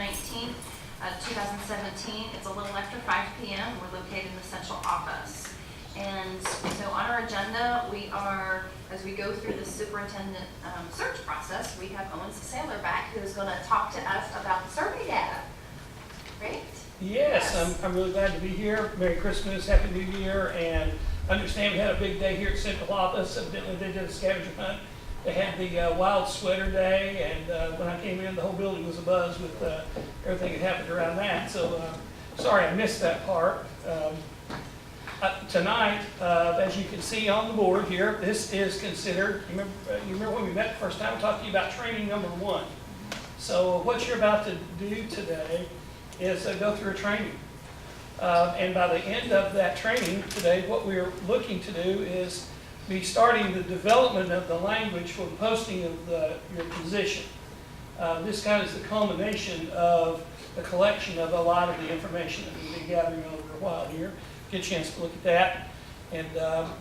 19th, 2017. It's a little after 5 p.m. We're located in the central office. And so on our agenda, we are, as we go through the superintendent search process, we have Owen Saylor back, who's going to talk to us about the survey data. Great? Yes. I'm really glad to be here. Merry Christmas, Happy New Year, and I understand we had a big day here at Central Office. Evidently they did a scavenger hunt. They had the Wild Sweater Day, and when I came in, the whole building was abuzz with everything that happened around that. So sorry I missed that part. Tonight, as you can see on the board here, this is considered, you remember when we met the first time, I talked to you about training number 1. So what you're about to do today is go through a training. And by the end of that training today, what we're looking to do is be starting the development of the language for the posting of your position. This kind of is the culmination of the collection of a lot of the information that we've been gathering over a while here. Get a chance to look at that, and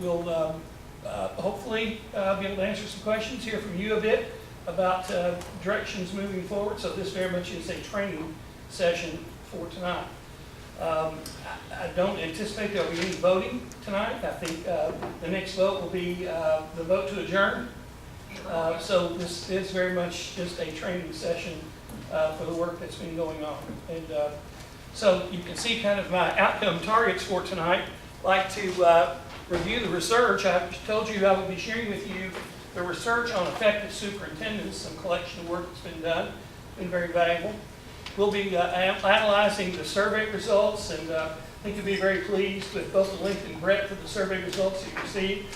we'll hopefully be able to answer some questions, hear from you a bit about directions moving forward. So this very much is a training session for tonight. I don't anticipate there'll be any voting tonight. I think the next vote will be the vote to adjourn. So this is very much just a training session for the work that's been going on. And so you can see kind of my outcome targets for tonight. I'd like to review the research. I told you I would be sharing with you the research on effective superintendents, some collection of work that's been done. It's been very valuable. We'll be analyzing the survey results, and I think you'll be very pleased with both the length and breadth of the survey results that you received.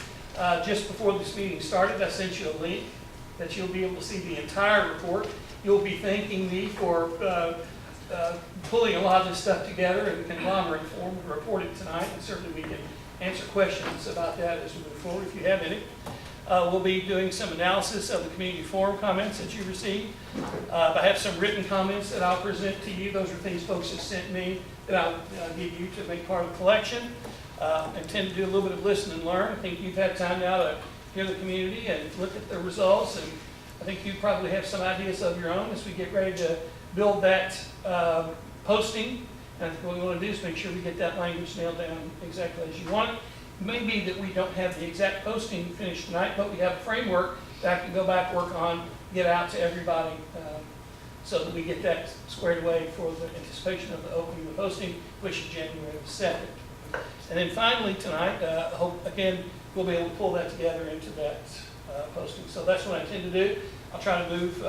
Just before this meeting started, I sent you a link that you'll be able to see the entire report. You'll be thanking me for pulling a lot of this stuff together in a conglomerate form and report it tonight, and certainly we can answer questions about that as we move forward if you have any. We'll be doing some analysis of the community forum comments that you received. I have some written comments that I'll present to you. Those are things folks have sent me that I'll give you to make part of the collection. I intend to do a little bit of listen and learn. I think you've had time now to hear the community and look at the results, and I think you probably have some ideas of your own as we get ready to build that posting. And what we want to do is make sure we get that language nailed down exactly as you want it. It may be that we don't have the exact posting finished tonight, but we have a framework that I can go back, work on, get out to everybody so that we get that squared away for the anticipation of the opening of the posting, which is January 2nd. And then finally tonight, I hope, again, we'll be able to pull that together into that posting. So that's what I intend to do. I'll try to move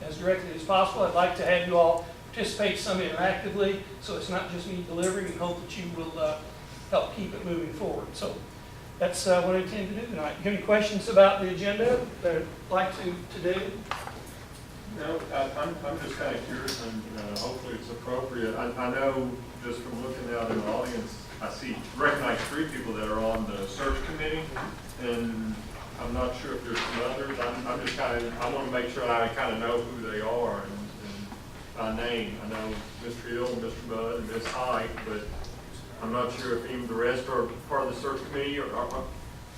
as directly as possible. I'd like to have you all participate some interactively, so it's not just me delivering, and hope that you will help keep it moving forward. So that's what I intend to do tonight. You have any questions about the agenda that I'd like to do? No, I'm just kind of curious, and hopefully it's appropriate. I know just from looking out in the audience, I recognize 3 people that are on the search committee, and I'm not sure if there's some others. I'm just I want to make sure I kind of know who they are and by name. I know Mr. Hill, Mr. Budd, and Ms. Height, but I'm not sure if even the rest are part of the search committee or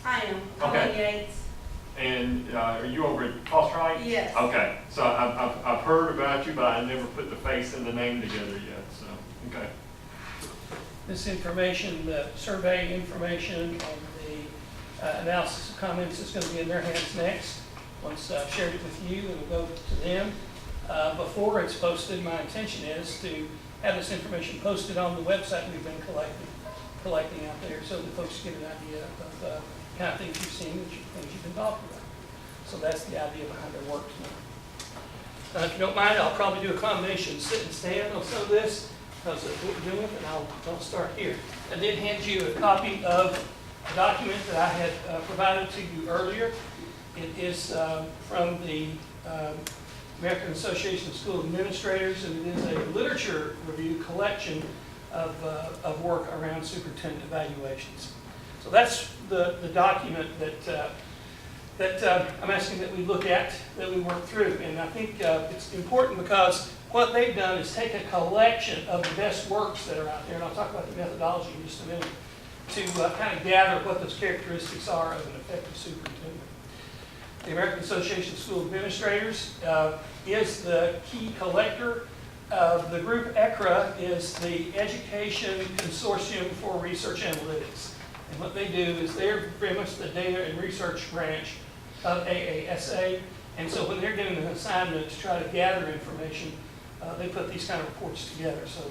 I am. Okay. Yates. And are you over at Foster Heights? Yes. Okay. So I've heard about you, but I never put the face and the name together yet. So okay. This information, the survey information on the analysis of comments is going to be in their hands next. Once I've shared it with you, it'll go to them. Before it's posted, my intention is to have this information posted on the website we've been collecting out there, so that folks get an idea of the kind of things you've seen, things you've been talking about. So that's the idea behind our work tonight. If you don't mind, I'll probably do a combination sit and stand on some of this, because that's what we're doing, and I'll start here. I did hand you a copy of a document that I had provided to you earlier. It is from the American Association of School Administrators, and it is a literature review collection of work around superintendent evaluations. So that's the document that I'm asking that we look at, that we work through. And I think it's important because what they've done is take a collection of the best works that are out there, and I'll talk about the methodology in just a minute, to kind of gather what those characteristics are of an effective superintendent. The American Association of School Administrators is the key collector The group ECRA is the Education Consortium for Research Analytics. And what they do is they're very much the data and research branch of AASA. And so when they're doing an assignment to try to gather information, they put these kind of reports together. So,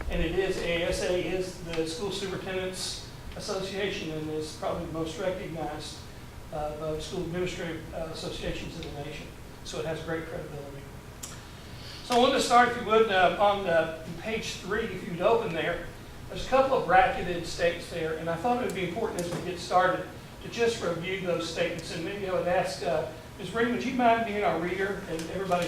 and it is, AASA is the School Superintendents Association and is probably the most recognized of school administrative associations in the nation. So it has great credibility. So I wanted to start, if you would, on page 3, if you'd open there. There's a couple of bracketed statements there, and I thought it would be important as we get started to just review those statements. And maybe I would ask, Ms. Breen, would you mind being our reader and everybody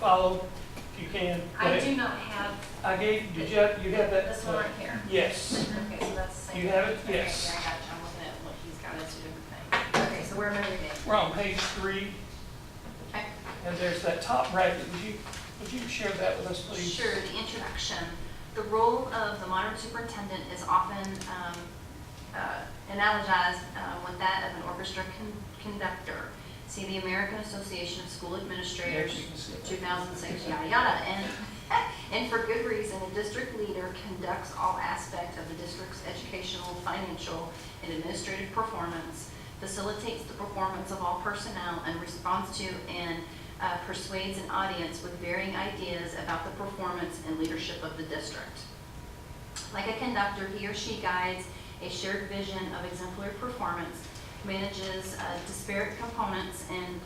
follow if you can? I do not have I gave, did you have that? this one right here. Yes. Okay, so that's the same. You have it? Okay, Yes. yeah, I got you. I'm looking at what he's got as two different things. Okay, so where am I reading? We're on page 3, Okay. and there's that top bracket. Would you share that with us, please? Sure, the introduction. The role of the modern superintendent is often analogized with that of an orchestra conductor. See the American Association of School Administrators, Yeah, you can see that. 2006, yada yada. And for good reason, a district leader conducts all aspects of the district's educational, financial, and administrative performance, facilitates the performance of all personnel, and responds to and persuades an audience with varying ideas about the performance and leadership of the district. Like a conductor, he or she guides a shared vision of exemplary performance, manages disparate components and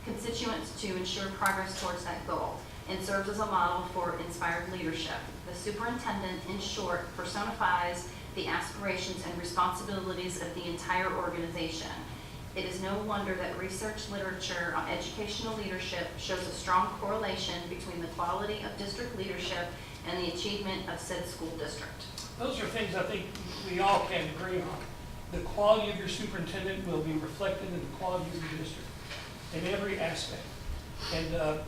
constituents to ensure progress towards that goal, and serves as a model for inspired leadership. The superintendent, in short, personifies the aspirations and responsibilities of the entire organization. It is no wonder that research literature on educational leadership shows a strong correlation between the quality of district leadership and the achievement of said school district. Those are things I think we all can agree on. The quality of your superintendent will be reflected in the quality of your district in every aspect. And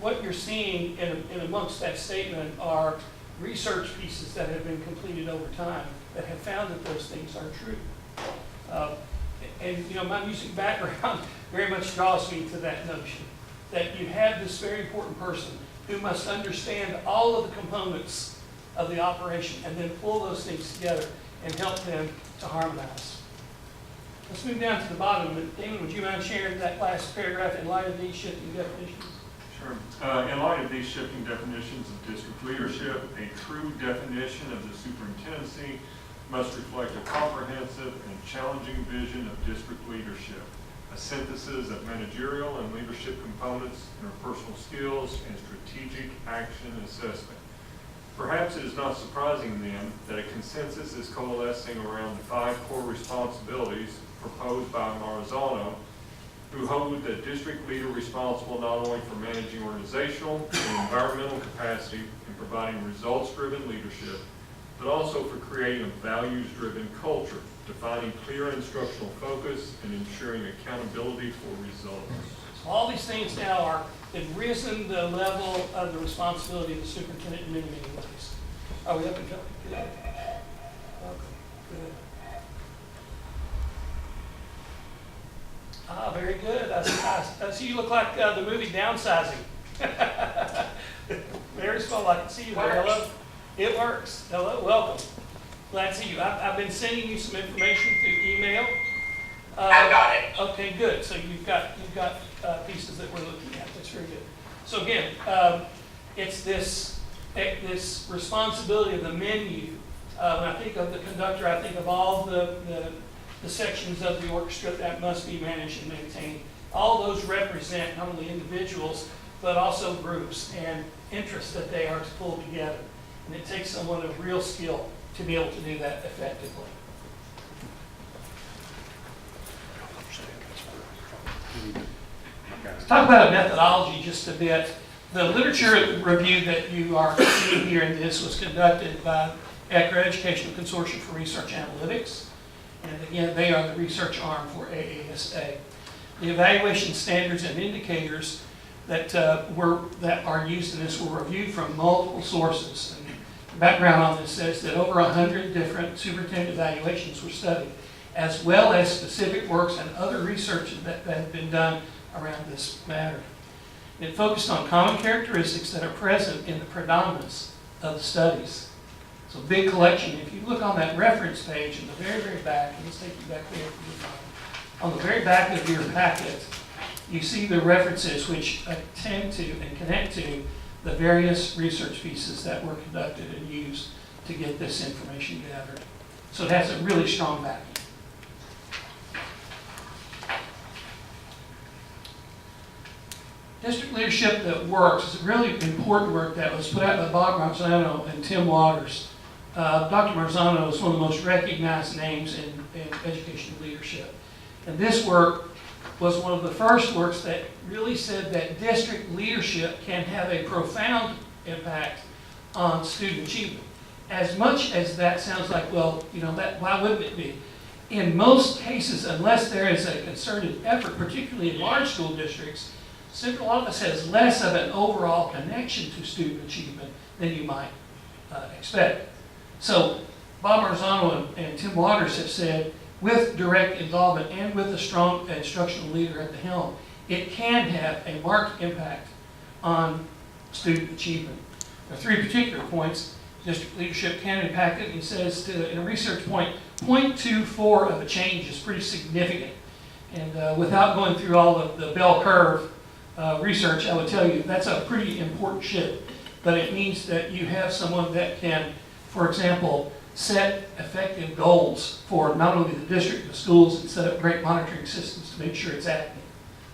what you're seeing in amongst that statement are research pieces that have been completed over time that have found that those things are true. And you know, my music background very much draws me to that notion that you have this very important person who must understand all of the components of the operation and then pull those things together and help them to harmonize. Let's move down to the bottom. Damon, would you mind sharing that last paragraph in light of these shifting definitions? Sure. In light of these shifting definitions of district leadership, a true definition of the superintendency must reflect a comprehensive and challenging vision of district leadership, a synthesis of managerial and leadership components, interpersonal skills, and strategic action assessment. Perhaps it is not surprising then that a consensus is coalescing around the 5 core responsibilities proposed by Marzano, who hold the district leader responsible not only for managing organizational and environmental capacity and providing results-driven leadership, but also for creating a values-driven culture, defining clear instructional focus, and ensuring accountability for results. So all these things now have risen the level of the responsibility of the superintendent in many, many ways. Are we up and jumping? Good. Okay, good. Ah, very good. I see you look like the movie Downsizing. Very small. I can see you there. Hello. It works. Hello, welcome. Glad to see you. I've been sending you some information through email. I got it. Okay, good. So you've got pieces that we're looking at. That's very good. So again, it's this responsibility of the menu. When I think of the conductor, I think of all the sections of the orchestra that must be managed and maintained. All those represent not only individuals, but also groups and interests that they are to pull together. And it takes someone of real skill to be able to do that effectively. Let's talk about a methodology just a bit. The literature review that you are seeing here in this was conducted by ECRA, Educational Consortium for Research Analytics. And again, they are the research arm for AASA. The evaluation standards and indicators that are used in this were reviewed from multiple sources. And the background on this says that over 100 different superintendent evaluations were studied, as well as specific works and other research that have been done around this matter. It focused on common characteristics that are present in the predominance of the studies. So big collection. If you look on that reference page in the very, very back, and let's take you back there. On the very back of your packet, you see the references which attend to and connect to the various research pieces that were conducted and used to get this information gathered. So it has a really strong backing. District Leadership That Works is a really important work that was put out by Bob Marzano and Tim Waters. Dr. Marzano is one of the most recognized names in educational leadership. And this work was one of the first works that really said that district leadership can have a profound impact on student achievement. As much as that sounds like, well, why wouldn't it be? In most cases, unless there is a concerted effort, particularly in large school districts, Central Office has less of an overall connection to student achievement than you might expect. So Bob Marzano and Tim Waters have said, with direct involvement and with a strong instructional leader at the helm, it can have a marked impact on student achievement. There are 3 particular points. District leadership can impact it. He says in a research point, 0.24 of a change is pretty significant. And without going through all of the bell curve research, I would tell you that's a pretty important shift. But it means that you have someone that can, for example, set effective goals for not only the district, the schools, and set up great monitoring systems to make sure it's active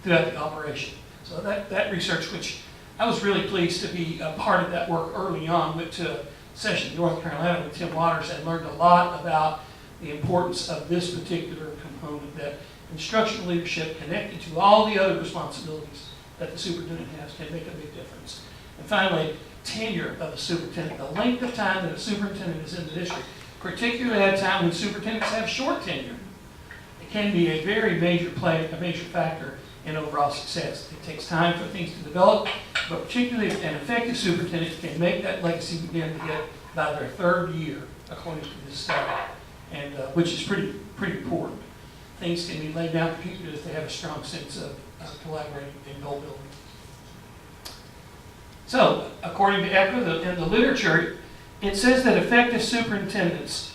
throughout the operation. So that research, which I was really pleased to be a part of that work early on, went to a session in North Carolina with Tim Waters and learned a lot about the importance of this particular component, that instructional leadership connected to all the other responsibilities that the superintendent has can make a big difference. And finally, tenure of the superintendent, the length of time that a superintendent is in the district, particularly at a time when superintendents have short tenure. It can be a very major factor in overall success. It takes time for things to develop, but particularly an effective superintendent can make that legacy begin to get by their 3rd year, according to this study, and which is pretty important. Things can be laid down, particularly if they have a strong sense of collaborating and goal building. So, according to ECHA and the literature, it says that effective superintendents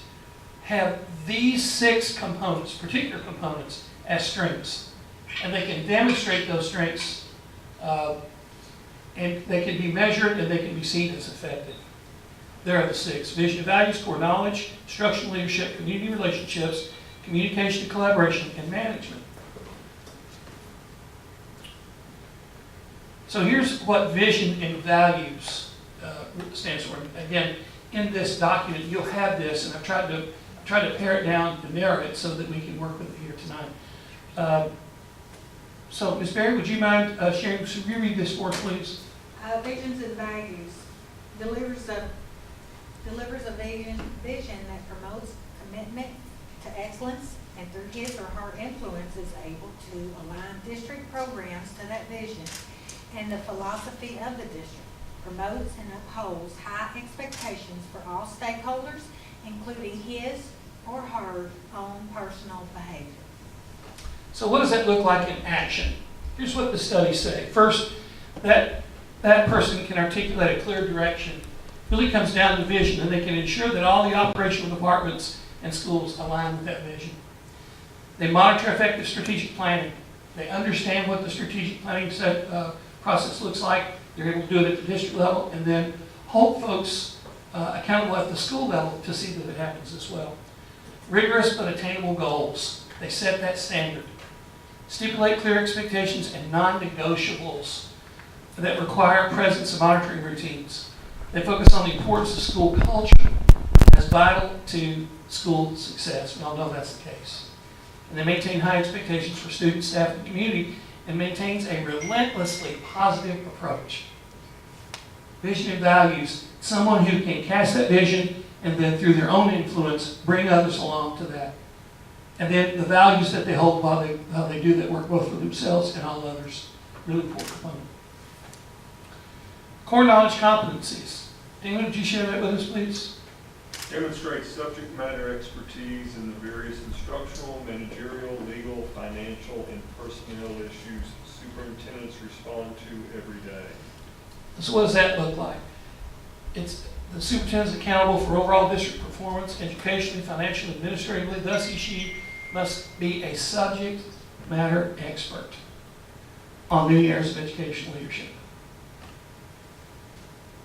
have these 6 components, particular components, as strengths. And they can demonstrate those strengths, and they can be measured and they can be seen as effective. There are the 6: vision and values, core knowledge, instructional leadership, community relationships, communication and collaboration, and management. So here's what vision and values stands for. Again, in this document, you'll have this, and I've tried to pare it down and narrow it so that we can work with it here tonight. So, Ms. Berry, would you mind sharing? Should you read this for us, please? Visions and values delivers a vision that promotes commitment to excellence, and through his or her influence is able to align district programs to that vision and the philosophy of the district, promotes and upholds high expectations for all stakeholders, including his or her own personal behavior. So what does that look like in action? Here's what the studies say. First, that person can articulate a clear direction. Really comes down to vision, and they can ensure that all the operational departments and schools align with that vision. They monitor effective strategic planning. They understand what the strategic planning process looks like. They're able to do it at the district level, and then hold folks accountable at the school level to see that it happens as well. Rigorous but attainable goals. They set that standard. Stipulate clear expectations and non-negotiables that require presence of monitoring routines. They focus on the importance of school culture as vital to school success. We all know that's the case. And they maintain high expectations for students, staff, and community, and maintains a relentlessly positive approach. Vision and values. Someone who can cast that vision and then through their own influence bring others along to that. And then the values that they hold while they do that work both for themselves and all others. Really important component. Core knowledge competencies. Damon, would you share that with us, please? Demonstrates subject matter expertise in the various instructional, managerial, legal, financial, and personnel issues superintendents respond to every day? So what does that look like? It's the superintendent is accountable for overall district performance, educationally, financially, administratively. Thus, she must be a subject matter expert on new areas of educational leadership.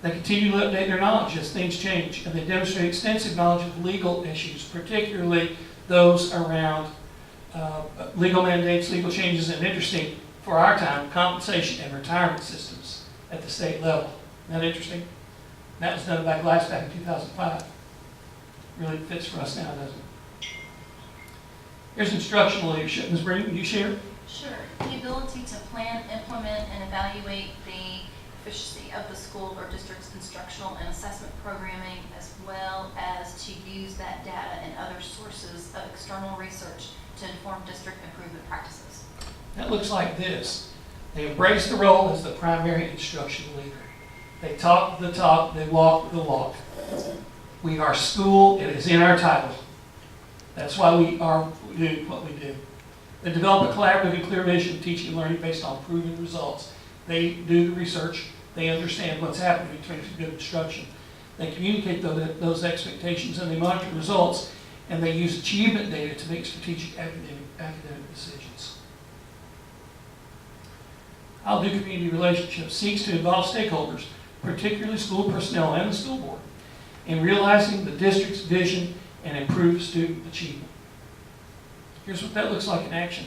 They continue to update their knowledge as things change, and they demonstrate extensive knowledge of legal issues, particularly those around legal mandates, legal changes, and interesting for our time, compensation and retirement systems at the state level. Isn't that interesting? And that was done back in 2005. Really fits for us now, doesn't it? Here's instructional leadership. Ms. Breen, will you share? Sure. The ability to plan, implement, and evaluate the efficiency of the school or district's instructional and assessment programming, as well as to use that data and other sources of external research to inform district improvement practices. That looks like this. They embrace the role as the primary instructional leader. They talk the talk, they walk the walk. We are school, it is in our title. That's why we do what we do. They develop a collaborative and clear vision of teaching and learning based on proven results. They do the research, they understand what's happening in terms of good instruction. They communicate those expectations and they monitor results, and they use achievement data to make strategic academic decisions. How do community relationships seeks to involve stakeholders, particularly school personnel and the school board, in realizing the district's vision and improve student achievement. Here's what that looks like in action.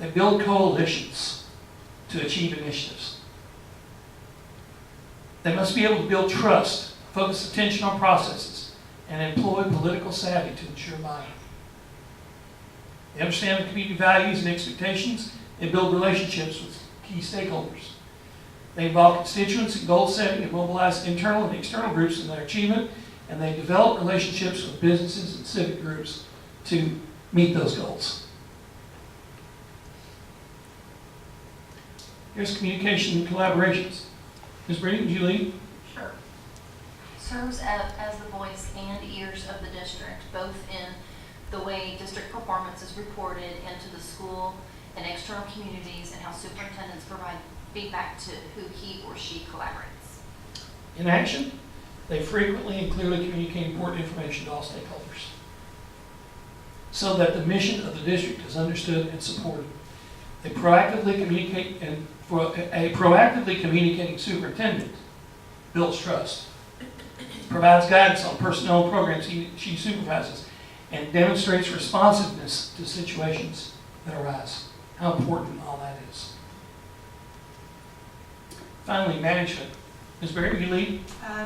They build coalitions to achieve initiatives. They must be able to build trust, focus attention on processes, and employ political savvy to ensure buy-in. They understand the community values and expectations and build relationships with key stakeholders. They involve constituents in goal setting and mobilize internal and external groups in their achievement, and they develop relationships with businesses and civic groups to meet those goals. Here's communication and collaborations. Ms. Brady, would you lead? Sure. Serves as the voice and ears of the district, both in the way district performance is reported into the school and external communities, and how superintendents provide feedback to who he or she collaborates. In action, they frequently and clearly communicate important information to all stakeholders so that the mission of the district is understood and supported. They proactively communicate, and for a proactively communicating superintendent builds trust, provides guidance on personnel and programs she supervises, and demonstrates responsiveness to situations that arise. How important all that is. Finally, management. Ms. Berry, will you lead?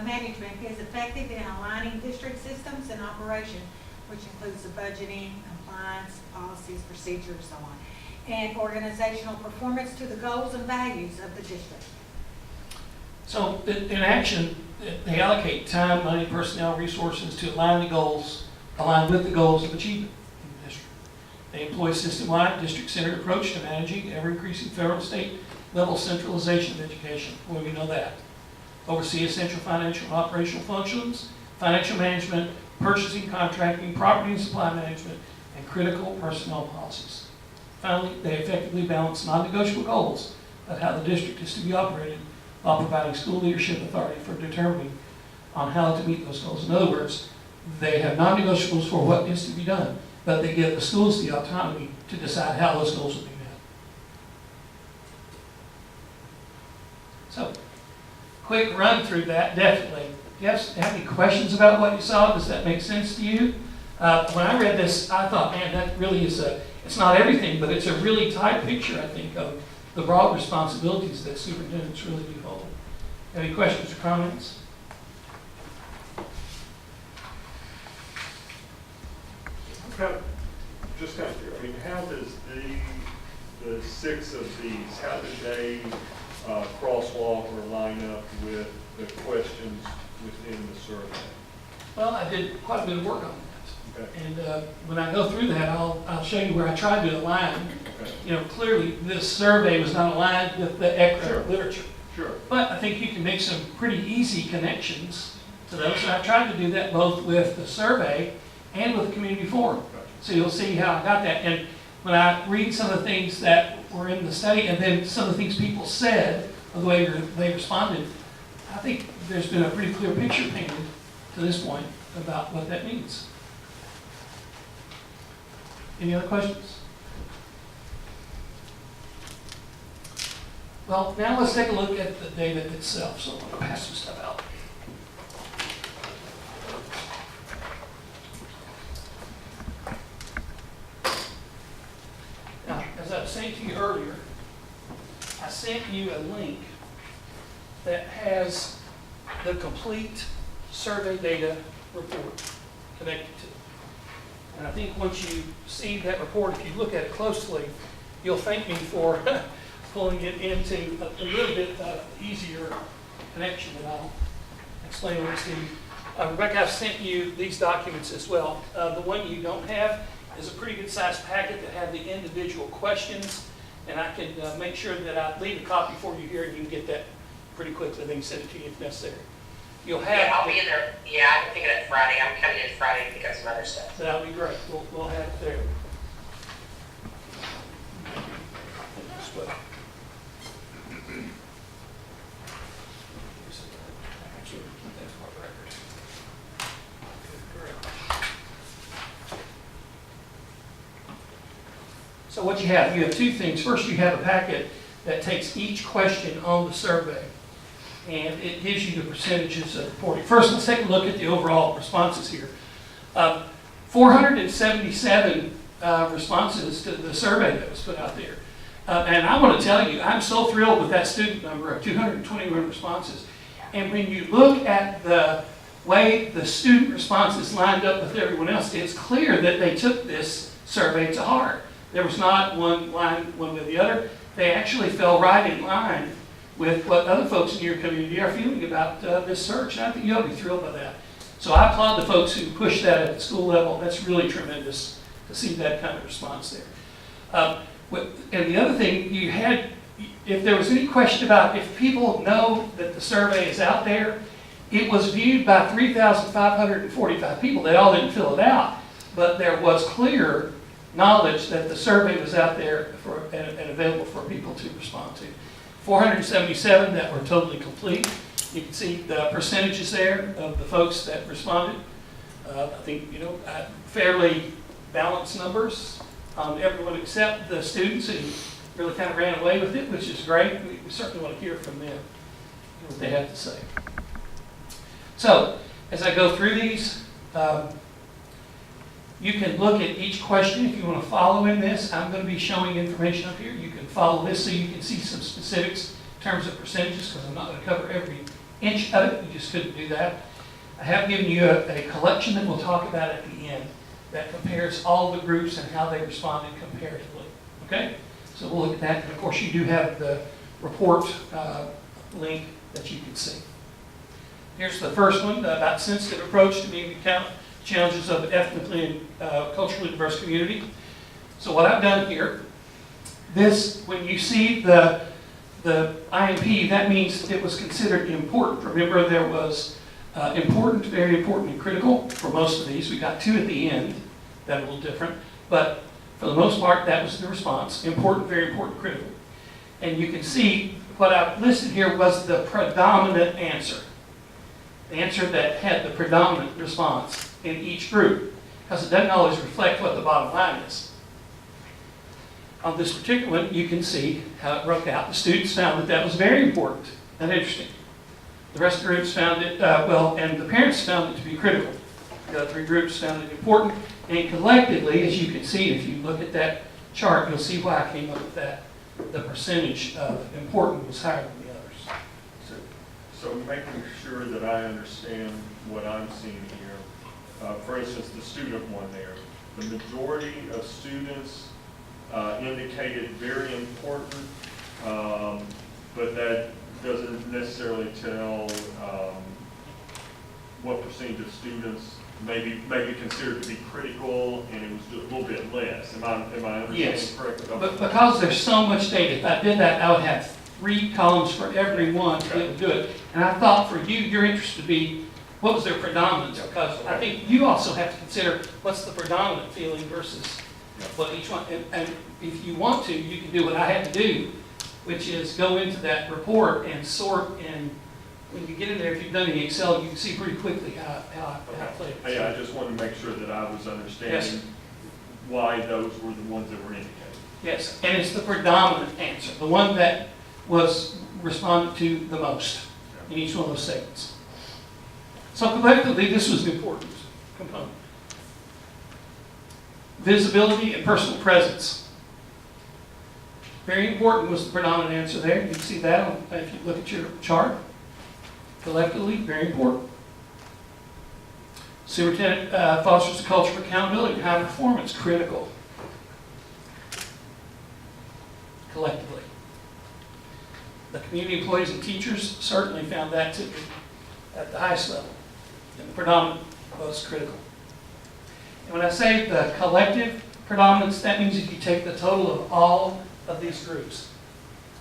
Management is effective in aligning district systems and operation, which includes the budgeting, compliance, policies, procedures, so on, and organizational performance to the goals and values of the district. So in action, they allocate time, money, personnel, resources to align with the goals of achievement in the district. They employ a system-wide, district-centered approach to managing ever-increasing federal and state level centralization of education. Well, we know that. Oversee essential financial and operational functions, financial management, purchasing, contracting, property and supply management, and critical personnel policies. Finally, they effectively balance non-negotiable goals of how the district is to be operated while providing school leadership authority for determining on how to meet those goals. In other words, they have non-negotiables for what is to be done, but they give the schools the autonomy to decide how those goals will be met. So, quick run through that, definitely. Do you have any questions about what you saw? Does that make sense to you? When I read this, I thought, man, that really is it's not everything, but it's a really tight picture, I think, of the broad responsibilities that superintendents really do hold. Any questions or comments? Just kind of, I mean, how does the 6 of these, how did they crosswalk or line up with the questions within the survey? Well, I did quite a bit of work on that. Okay. And when I go through that, I'll show you where I tried to align. Okay. You know, clearly this survey was not aligned with the ECRA literature. Sure. But I think you can make some pretty easy connections to those. And I tried to do that both with the survey and with the community forum. Gotcha. So you'll see how I got that. And when I read some of the things that were in the study, and then some of the things people said, or the way they responded, I think there's been a pretty clear picture painted to this point about what that means. Any other questions? Well, now let's take a look at the data itself. So I'm going to pass some stuff out. Now, as I was saying to you earlier, I sent you a link that has the complete survey data report connected to it. And I think once you see that report, if you look at it closely, you'll thank me for pulling it into a little bit easier connection, and I'll explain what it's to you. Rebecca, I've sent you these documents as well. The one you don't have is a pretty good sized packet that have the individual questions, and I can make sure that I leave a copy for you here, and you can get that pretty quickly, then send it to you if necessary. You'll have. Yeah, I'll be in there. Yeah, I'm thinking of Friday. I'm coming in Friday to pick up some other stuff. That'll be great. We'll have it there. This way. Actually, that's my record. Good, great. So what you have two things. First, you have a packet that takes each question on the survey, and it gives you the percentages of reporting. First, let's take a look at the overall responses here. 477 responses to the survey that was put out there. And I want to tell you, I'm so thrilled with that student number of 221 responses. And when you look at the way the student responses lined up with everyone else, it's clear that they took this survey to heart. There was not one line one with the other. They actually fell right in line with what other folks in your community are feeling about this search. And I think you ought to be thrilled by that. So I applaud the folks who pushed that at the school level. That's really tremendous to see that kind of response there. And the other thing, you had, if there was any question about if people know that the survey is out there, it was viewed by 3,545 people. They all didn't fill it out, but there was clear knowledge that the survey was out there and available for people to respond to. 477 that were totally complete. You can see the percentages there of the folks that responded. I think, fairly balanced numbers. Everyone except the students who really kind of ran away with it, which is great. We certainly want to hear from them, what they have to say. So, as I go through these, you can look at each question if you want to follow in this. I'm going to be showing information up here. You can follow this so you can see some specifics in terms of percentages, because I'm not going to cover every inch of it. We just couldn't do that. I have given you a collection that we'll talk about at the end that compares all the groups and how they responded comparatively. Okay? So we'll look at that. And of course, you do have the report link that you can see. Here's the first one about sensitive approach to meeting the challenges of an ethnically and culturally diverse community. So what I've done here, when you see the IMP, that means it was considered important. Remember, there was important, very important, and critical for most of these. We got two at the end that are a little different, but for the most part, that was the response. Important, very important, critical. And you can see what I've listed here was the predominant answer. The answer that had the predominant response in each group, because it doesn't always reflect what the bottom line is. On this particular one, you can see how it broke out. The students found that that was very important and interesting. The rest of the groups found it, and the parents found it to be critical. The other three groups found it important, and collectively, as you can see, if you look at that chart, you'll see why I came up with that. The percentage of important was higher than the others. So making sure that I understand what I'm seeing here, for instance, the student one there, the majority of students indicated very important, but that doesn't necessarily tell what percentage of students maybe considered to be critical, and it was just a little bit less. Am I understanding yes. correctly? But because there's so much data, if I did that, I would have 3 columns for every one to be able to do it. And I thought for you, your interest would be, what was their predominance? Because I think you also have to consider what's the predominant feeling versus But each one, and if you want to, you can do what I had to do, which is go into that report and sort, and when you get in there, if you've done any Excel, you can see pretty quickly how I played it. Yeah, I just wanted to make sure that I was understanding why those were the ones that were indicated. Yes, and it's the predominant answer, the one that was responded to the most in each one of those segments. So collectively, this was an important component. Visibility and personal presence. Very important was the predominant answer there. You can see that if you look at your chart. Collectively, very important. Superintendent fosters a culture of accountability and high performance, critical. Collectively. The community employees and teachers certainly found that to be at the highest level. And the predominant was critical. And when I say the collective predominance, that means if you take the total of all of these groups,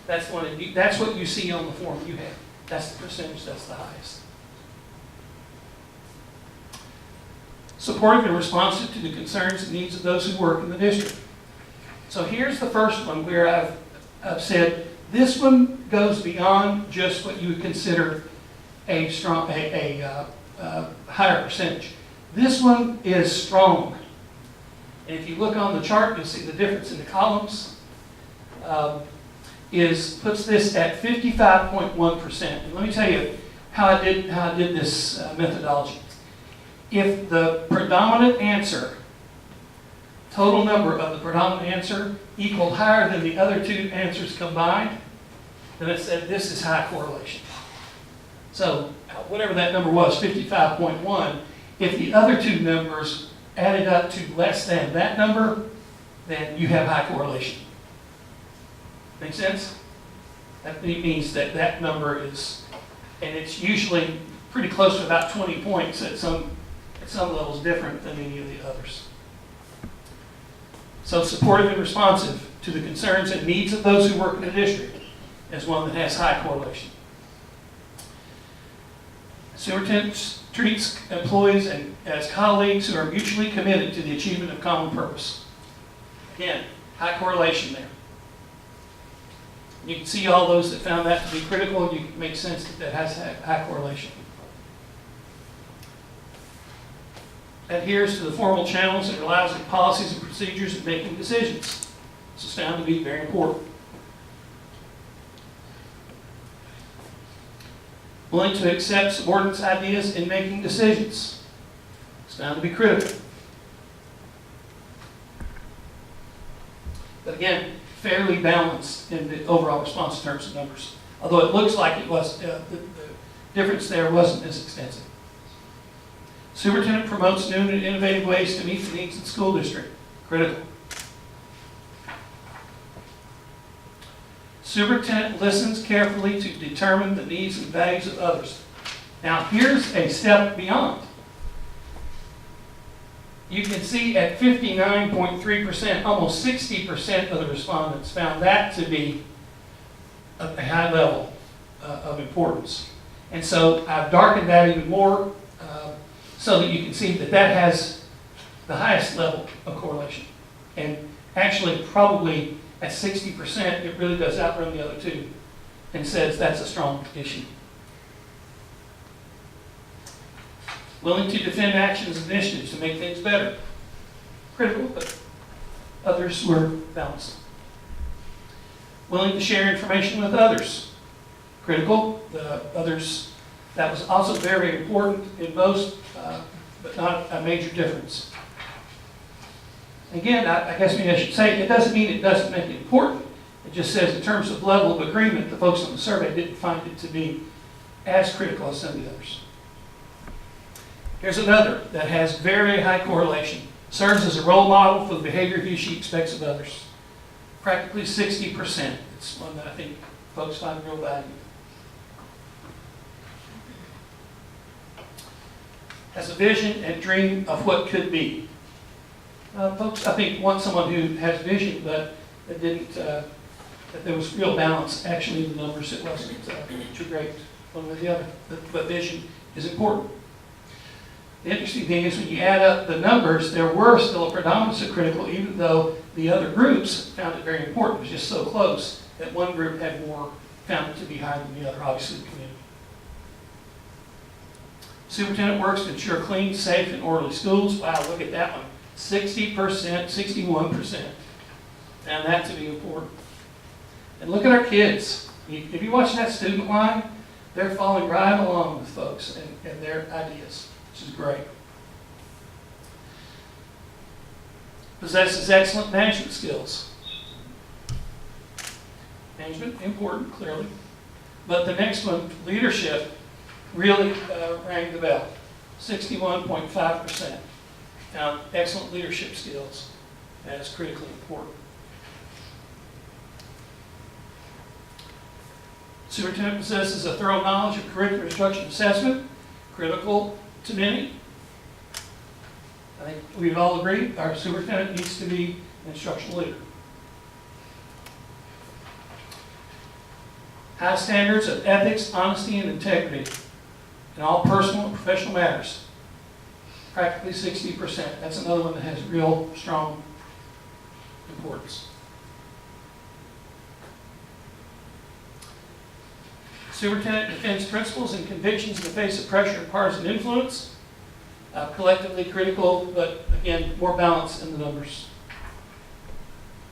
that's what you see on the form you have. That's the percentage that's the highest. Supportive and responsive to the concerns and needs of those who work in the district. So here's the first one where I've said this one goes beyond just what you would consider a higher percentage. This one is strong. And if you look on the chart, you'll see the difference in the columns. Puts this at 55.1%. And let me tell you how I did this methodology. If the predominant answer, total number of the predominant answer equaled higher than the other two answers combined, then it said this is high correlation. So whatever that number was, 55.1, if the other two numbers added up to less than that number, then you have high correlation. Make sense? That means that that number is, and it's usually pretty close to about 20 points at some levels different than any of the others. So supportive and responsive to the concerns and needs of those who work in the district is one that has high correlation. Superintendent treats employees as colleagues who are mutually committed to the achievement of common purpose. Again, high correlation there. You can see all those that found that to be critical, and you can make sense that that has high correlation. Adheres to the formal channels and relies on policies and procedures in making decisions. This is found to be very important. Willing to accept subordinates' ideas in making decisions. It's found to be critical. But again, fairly balanced in the overall response in terms of numbers. Although it looks like it was, the difference there wasn't as extensive. Superintendent promotes new and innovative ways to meet the needs of the school district. Critical. Superintendent listens carefully to determine the needs and values of others. Now, here's a step beyond. You can see at 59.3%, almost 60% of the respondents found that to be a high level of importance. And so I've darkened that even more so that you can see that that has the highest level of correlation. And actually, probably at 60%, it really does outrun the other two and says that's a strong issue. Willing to defend actions and initiatives to make things better. Critical, but others were balanced. Willing to share information with others. Critical, the others, that was also very important in most, but not a major difference. Again, I guess maybe I should say, it doesn't mean it doesn't make it important. It just says in terms of level of agreement, the folks on the survey didn't find it to be as critical as some of the others. Here's another that has very high correlation. Serves as a role model for the behavior he or she expects of others. Practically 60%. It's one that I think folks find real value. Has a vision and dream of what could be. Folks, I think, want someone who has vision, but that didn't, that there was real balance actually in the numbers. It wasn't too great one way or the other. But vision is important. The interesting thing is when you add up the numbers, there were still a predominance of critical, even though the other groups found it very important. It was just so close that one group had more, found it to be higher than the other, obviously the community. Superintendent works to ensure clean, safe, and orderly schools. Wow, look at that one. 60%, 61%. Found that to be important. And look at our kids. If you watch that student line, they're following right along with folks and their ideas, which is great. Possesses excellent management skills. Management, important, clearly. But the next one, leadership, really rang the bell. 61.5%. Found excellent leadership skills as critically important. Superintendent possesses a thorough knowledge of curricular instruction assessment, critical to many. I think we've all agreed our superintendent needs to be an instructional leader. High standards of ethics, honesty, and integrity in all personal and professional matters. Practically 60%. That's another one that has real strong importance. Superintendent defends principles and convictions in the face of pressure and partisan influence. Collectively critical, but again, more balance in the numbers.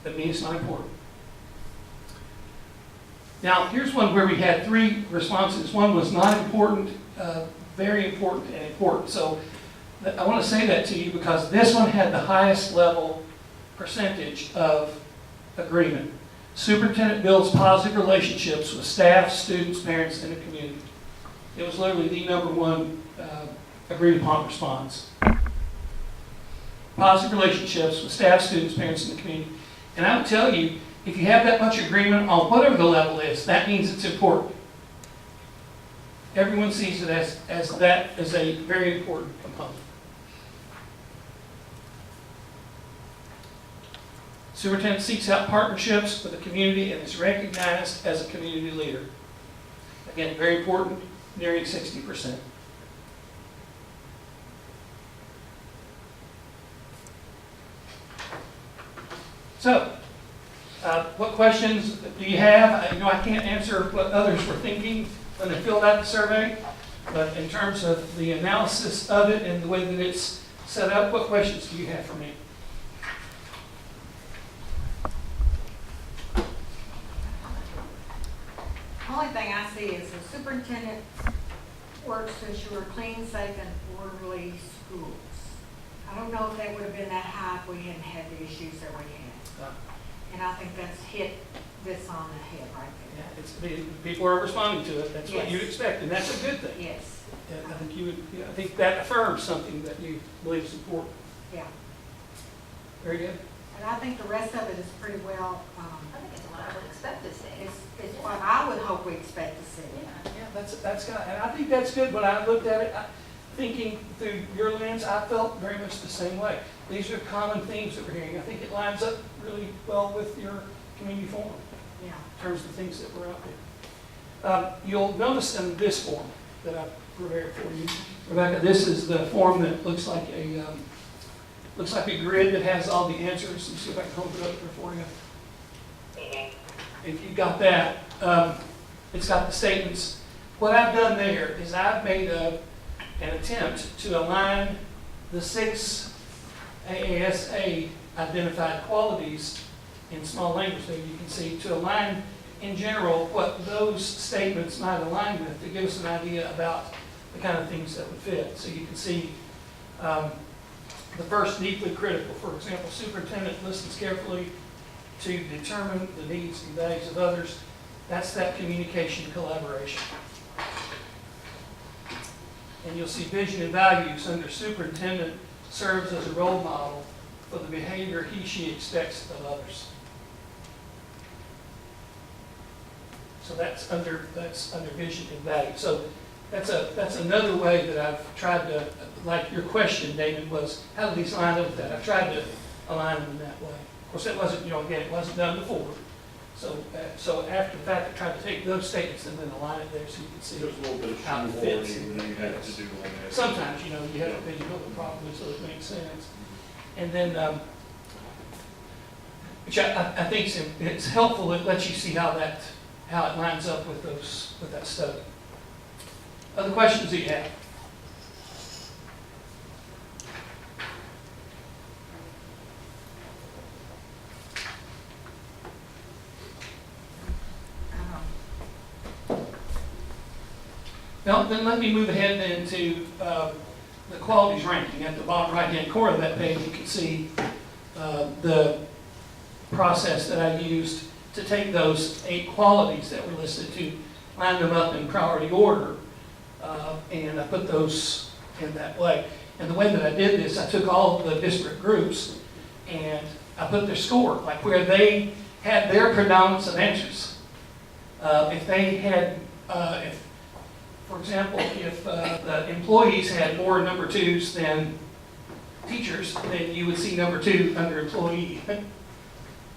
That means it's not important. Now, here's one where we had 3 responses. One was not important, very important, and important. So I want to say that to you because this one had the highest level percentage of agreement. Superintendent builds positive relationships with staff, students, parents, and the community. It was literally the #1 agreed upon response. Positive relationships with staff, students, parents, and the community. And I would tell you, if you have that much agreement on whatever the level is, that means it's important. Everyone sees it as that is a very important component. Superintendent seeks out partnerships with the community and is recognized as a community leader. Again, very important, nearing 60%. So, what questions do you have? I can't answer what others were thinking when they filled out the survey, but in terms of the analysis of it and the way that it's set up, what questions do you have for me? The only thing I see is the superintendent works to ensure clean, safe, and orderly schools. I don't know if that would have been that high if we hadn't had the issues that we had. And I think that's hit this on the head right Yeah, there. people are responding to it. That's what Yes. you'd expect, and that's a good thing. Yes, And I think that affirms something that you believe is important. yeah. Very good. And I think the rest of it is pretty well, I think it's what I would expect to see. it's what I would hope we expect to see. Yeah. Yeah, that's got, and I think that's good. When I looked at it, thinking through your lens, I felt very much the same way. These are common themes that we're hearing. I think it lines up really well with your community forum Yeah. in terms of things that were out there. You'll notice in this form that I've prepared for you, Rebecca, this is the form that looks like a grid that has all the answers. Let me see if I can hold it up there for you. If you've got that, it's got the statements. What I've done there is I've made an attempt to align the 6 AASA identified qualities in small language there you can see, to align in general what those statements might align with to give us an idea about the kind of things that would fit. So you can see the first, deeply critical. For example, superintendent listens carefully to determine the needs and values of others. That's that communication collaboration. And you'll see vision and values under superintendent serves as a role model for the behavior he/she expects of others. So that's under vision and value. So that's another way that I've tried to, like your question, David, was how do these line up with that? I've tried to align them in that way. Of course, it wasn't, again, it wasn't done before. So after the fact, I tried to take those statements and then align it there so you can see. There's a little bit of how it fits. shoehorning that you have to do on that. Sometimes, you know, you have to visual it properly so it makes sense. And then, which I think it's helpful, it lets you see how it lines up with that study. Other questions that you have? Now, then let me move ahead then to the qualities ranking. At the bottom right-hand corner of that page, you can see the process that I used to take those 8 qualities that were listed to line them up in priority order. And I put those in that way. And the way that I did this, I took all of the disparate groups and I put their score, like where they had their predominance of answers. If they had, for example, if the employees had more number 2s than teachers, then you would see number 2 under employee.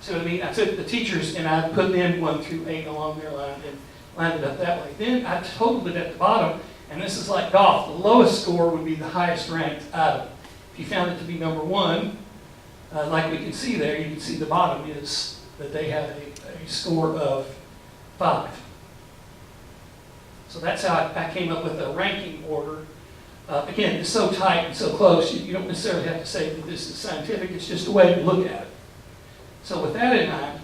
So what I mean, I took the teachers and I put them 1 through 8 along their line and lined it up that way. Then I totaled it at the bottom, and this is like golf. The lowest score would be the highest ranked item. If you found it to be number 1, like we can see there, you can see the bottom is that they have a score of 5. So that's how I came up with a ranking order. Again, it's so tight and so close, you don't necessarily have to say that this is scientific, it's just a way to look at it. So with that in mind,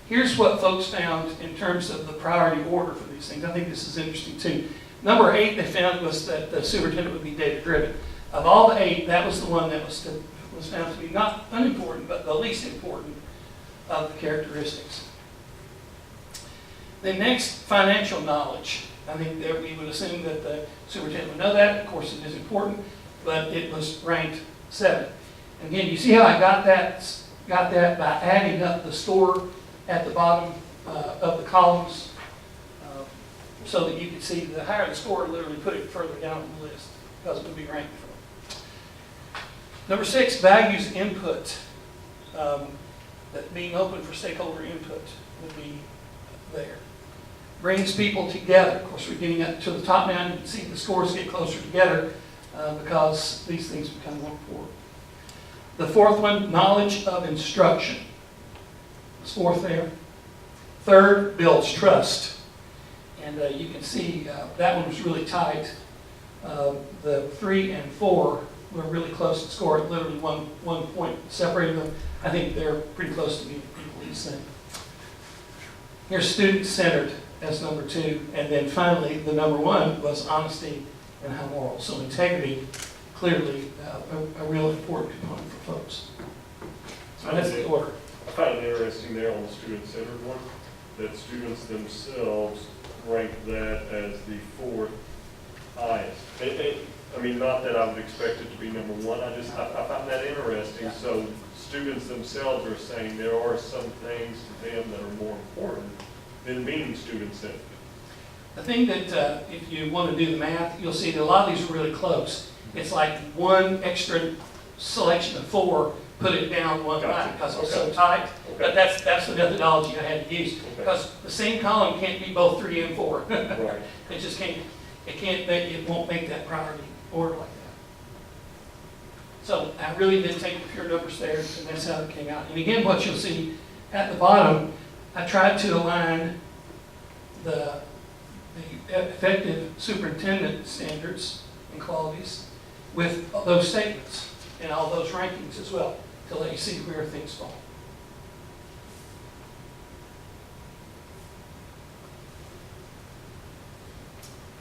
here's what folks found in terms of the priority order for these things. I think this is interesting too. Number 8 they found was that the superintendent would be data-driven. Of all the 8, that was the one that was found to be not unimportant, but the least important of the characteristics. The next, financial knowledge. I think that we would assume that the superintendent would know that. Of course, it is important, but it was ranked 7. And again, you see how I got that by adding up the score at the bottom of the columns so that you could see the higher the score, literally put it further down the list because it would be ranked for. Number 6, values input. That being open for stakeholder input would be there. Brings people together. Of course, we're getting up to the top now. You can see the scores get closer together because these things become more important. The 4th one, knowledge of instruction. It's 4th there. 3rd, builds trust. And you can see that one was really tight. The 3 and 4 were really close to score. Literally one point separated them. I think they're pretty close to being equally the same. Here's student-centered as number 2. And then finally, the number 1 was honesty and high morals. So integrity, clearly a real important component for folks. So that's the order. I find it interesting there on the student-centered one, that students themselves rank that as the 4th highest. I mean, not that I would expect it to be number 1, I find that interesting. So students themselves are saying there are some things to them that are more important than being student-centered. I think that if you want to do the math, you'll see that a lot of these are really close. It's like one extra selection of 4 put it down one line because it's so tight. But that's the methodology I had to use because the same column can't be both 3 and 4. Right. It just can't. It won't make that priority order like that. So I really did take the pure numbers there, and that's how it came out. And again, what you'll see at the bottom, I tried to align the effective superintendent standards and qualities with those statements and all those rankings as well to let you see where things fall.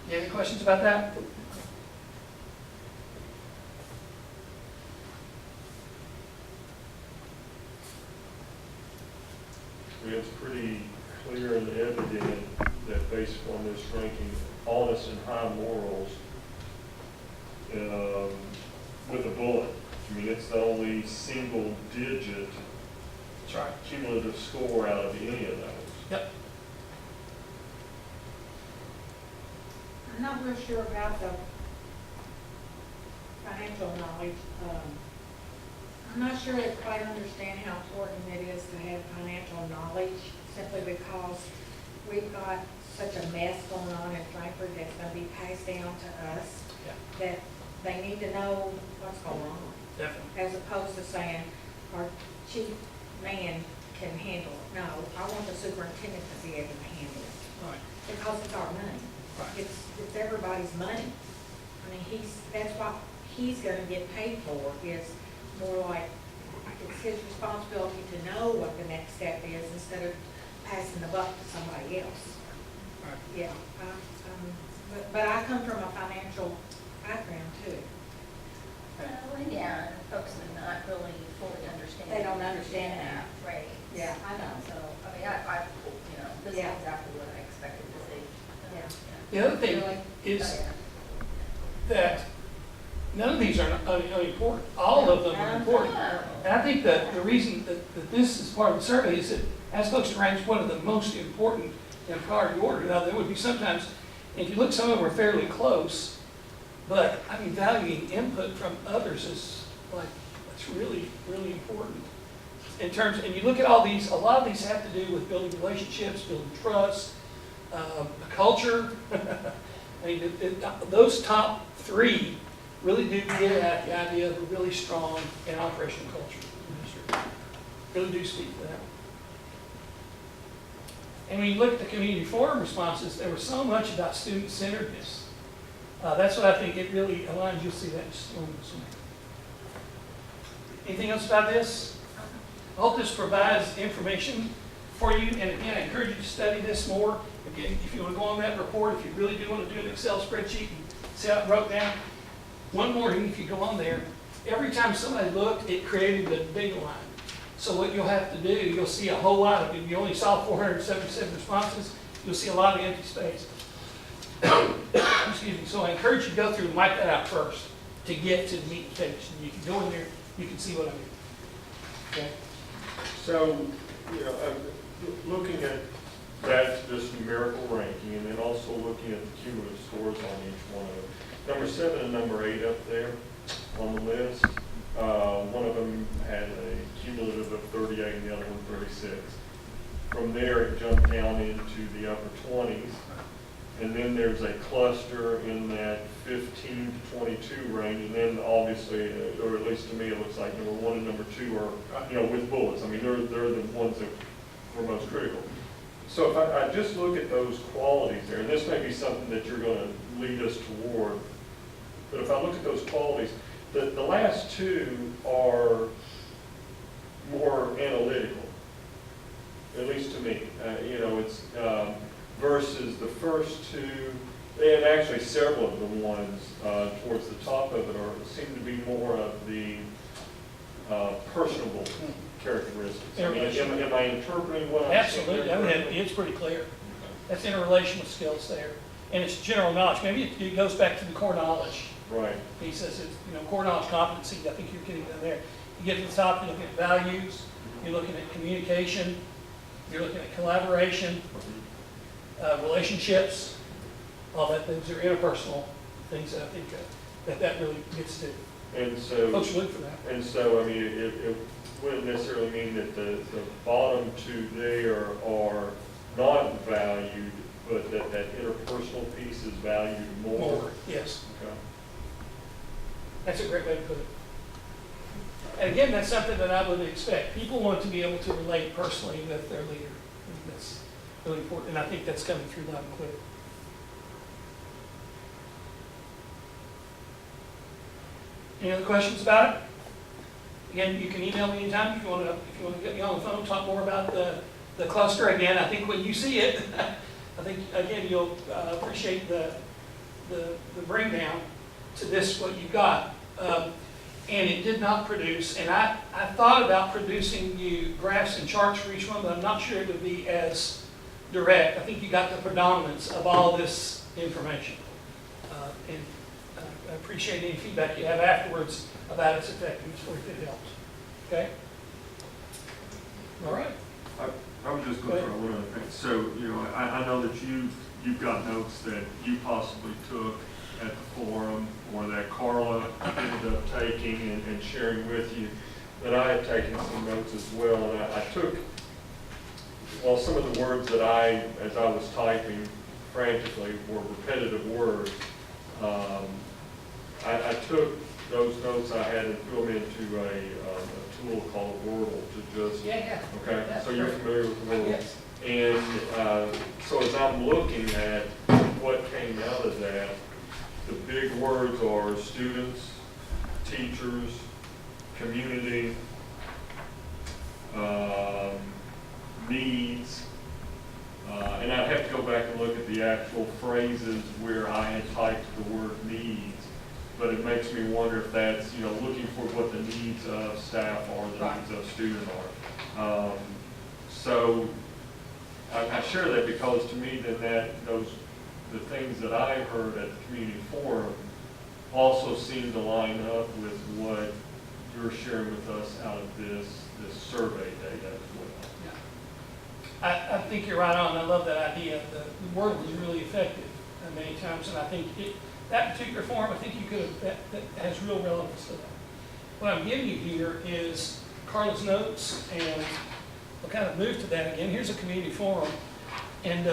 You have any questions about that? It's pretty clear and evident that based on this ranking, honest and high morals, with a bullet. I mean, it's the only single digit That's right. cumulative score out of any of those. Yep. I'm not real sure about the financial knowledge. I'm not sure they quite understand how important it is to have financial knowledge, simply because we've got such a mess going on in Frankfurt that's gonna be passed down to us, Yeah, that they need to know what's going on, definitely. as opposed to saying, our chief man can handle it. No, I want the superintendent to be able to handle it, All right. because it's our money. Right. It's everybody's money. I mean, that's what he's gonna get paid for, is more like, it's his responsibility to know what the next step is instead of passing the buck to somebody else. All right. Yeah, but I come from a financial background too. Yeah, and folks do not really fully understand. They don't understand that. Right. Yeah, I know. So, I mean, this is Yeah. exactly what I expected to see. Yeah. The other thing Really? is Oh, that none of these are unimportant. All of them are important. And I think that the reason that this is part of the survey is that as folks to rank one of the most important in priority order. Now, there would be sometimes, if you look, some of them are fairly close, but I mean, valuing input from others is like, that's really, really important. In terms, and you look at all these, a lot of these have to do with building relationships, building trust, the culture. I mean, those top three really do get at the idea of a really strong and operational culture in the district. Really do speak to that. And when you look at the community forum responses, there was so much about student-centeredness. That's what I think it really aligns. You'll see that in just a moment. Anything else about this? I hope this provides information for you. And again, I encourage you to study this more. Again, if you want to go on that report, if you really do want to do an Excel spreadsheet and see how it broke down. One more thing, if you go on there, every time somebody looked, it created a big line. So what you'll have to do, you'll see a whole lot of, if you only saw 477 responses, you'll see a lot of empty space. Excuse me. So I encourage you to go through and wipe that out first to get to the meat and potatoes. And you can go in there, you can see what I mean. Okay? So, looking at that, this numerical ranking, and then also looking at the cumulative scores on each one of them. Number 7 and number 8 up there on the list, one of them had a cumulative of 38 and the other one 36. From there, it jumped down into the upper 20s. And then there's a cluster in that 15 to 22 range, and then obviously, or at least to me, it looks like number 1 and number 2 are, with bullets. I mean, they're the ones that were most critical. So if I just look at those qualities there, and this may be something that you're going to lead us toward, but if I look at those qualities, the last two are more analytical, at least to me. It's versus the first two, and actually several of the ones towards the top of it seem to be more of the personable characteristics. I mean, am I interpreting what I'm saying? Absolutely. I mean, it's pretty clear. That's interrelational skills there. And it's general knowledge. Maybe it goes back to the core knowledge. Right. He says it's, core knowledge competency. I think you're getting down there. You get to the top, you're looking at values, you're looking at communication, you're looking at collaboration, relationships, all that. Those are interpersonal things that I think that really gets to. And so, Folks look for that. And so, I mean, it wouldn't necessarily mean that the bottom two there are not valued, but that interpersonal piece is valued more. More, yes. Okay. That's a great way to put it. And again, that's something that I would expect. People want to be able to relate personally with their leader. I think that's really important, and I think that's coming through loud and clear. Any other questions about it? Again, you can email me anytime if you want to get me on the phone, talk more about the cluster. Again, I think when you see it, I think, again, you'll appreciate the bring down to this, what you got. And it did not produce, and I thought about producing you graphs and charts for each one, but I'm not sure it would be as direct. I think you got the predominance of all this information. And I appreciate any feedback you have afterwards about its effectiveness or if it helps. Okay? All right. I was just going to throw one other thing. So, I know that you've got notes that you possibly took at the forum or that Carla ended up taking and sharing with you. and I had taken some notes as well, and I took, well, some of the words that as I was typing frantically, were repetitive words. I took those notes I had and threw them into a tool called Wordle to just, Yeah. okay, That's so you're great. familiar with Wordle? Yes. And so as I'm looking at what came out of that, the big words are students, teachers, community, needs, and I'd have to go back and look at the actual phrases where I had typed the word needs, but it makes me wonder if that's, looking for what the needs of staff are, the needs of student are. So I share that because to me then the things that I heard at the community forum also seem to line up with what you're sharing with us out of this survey data as well. I think you're right on. I love that idea. The word was really effective many times, and I think that particular form, I think you could have, that has real relevance to that. What I'm giving you here is Carla's notes, and we'll kind of move to that again. Here's a community forum, and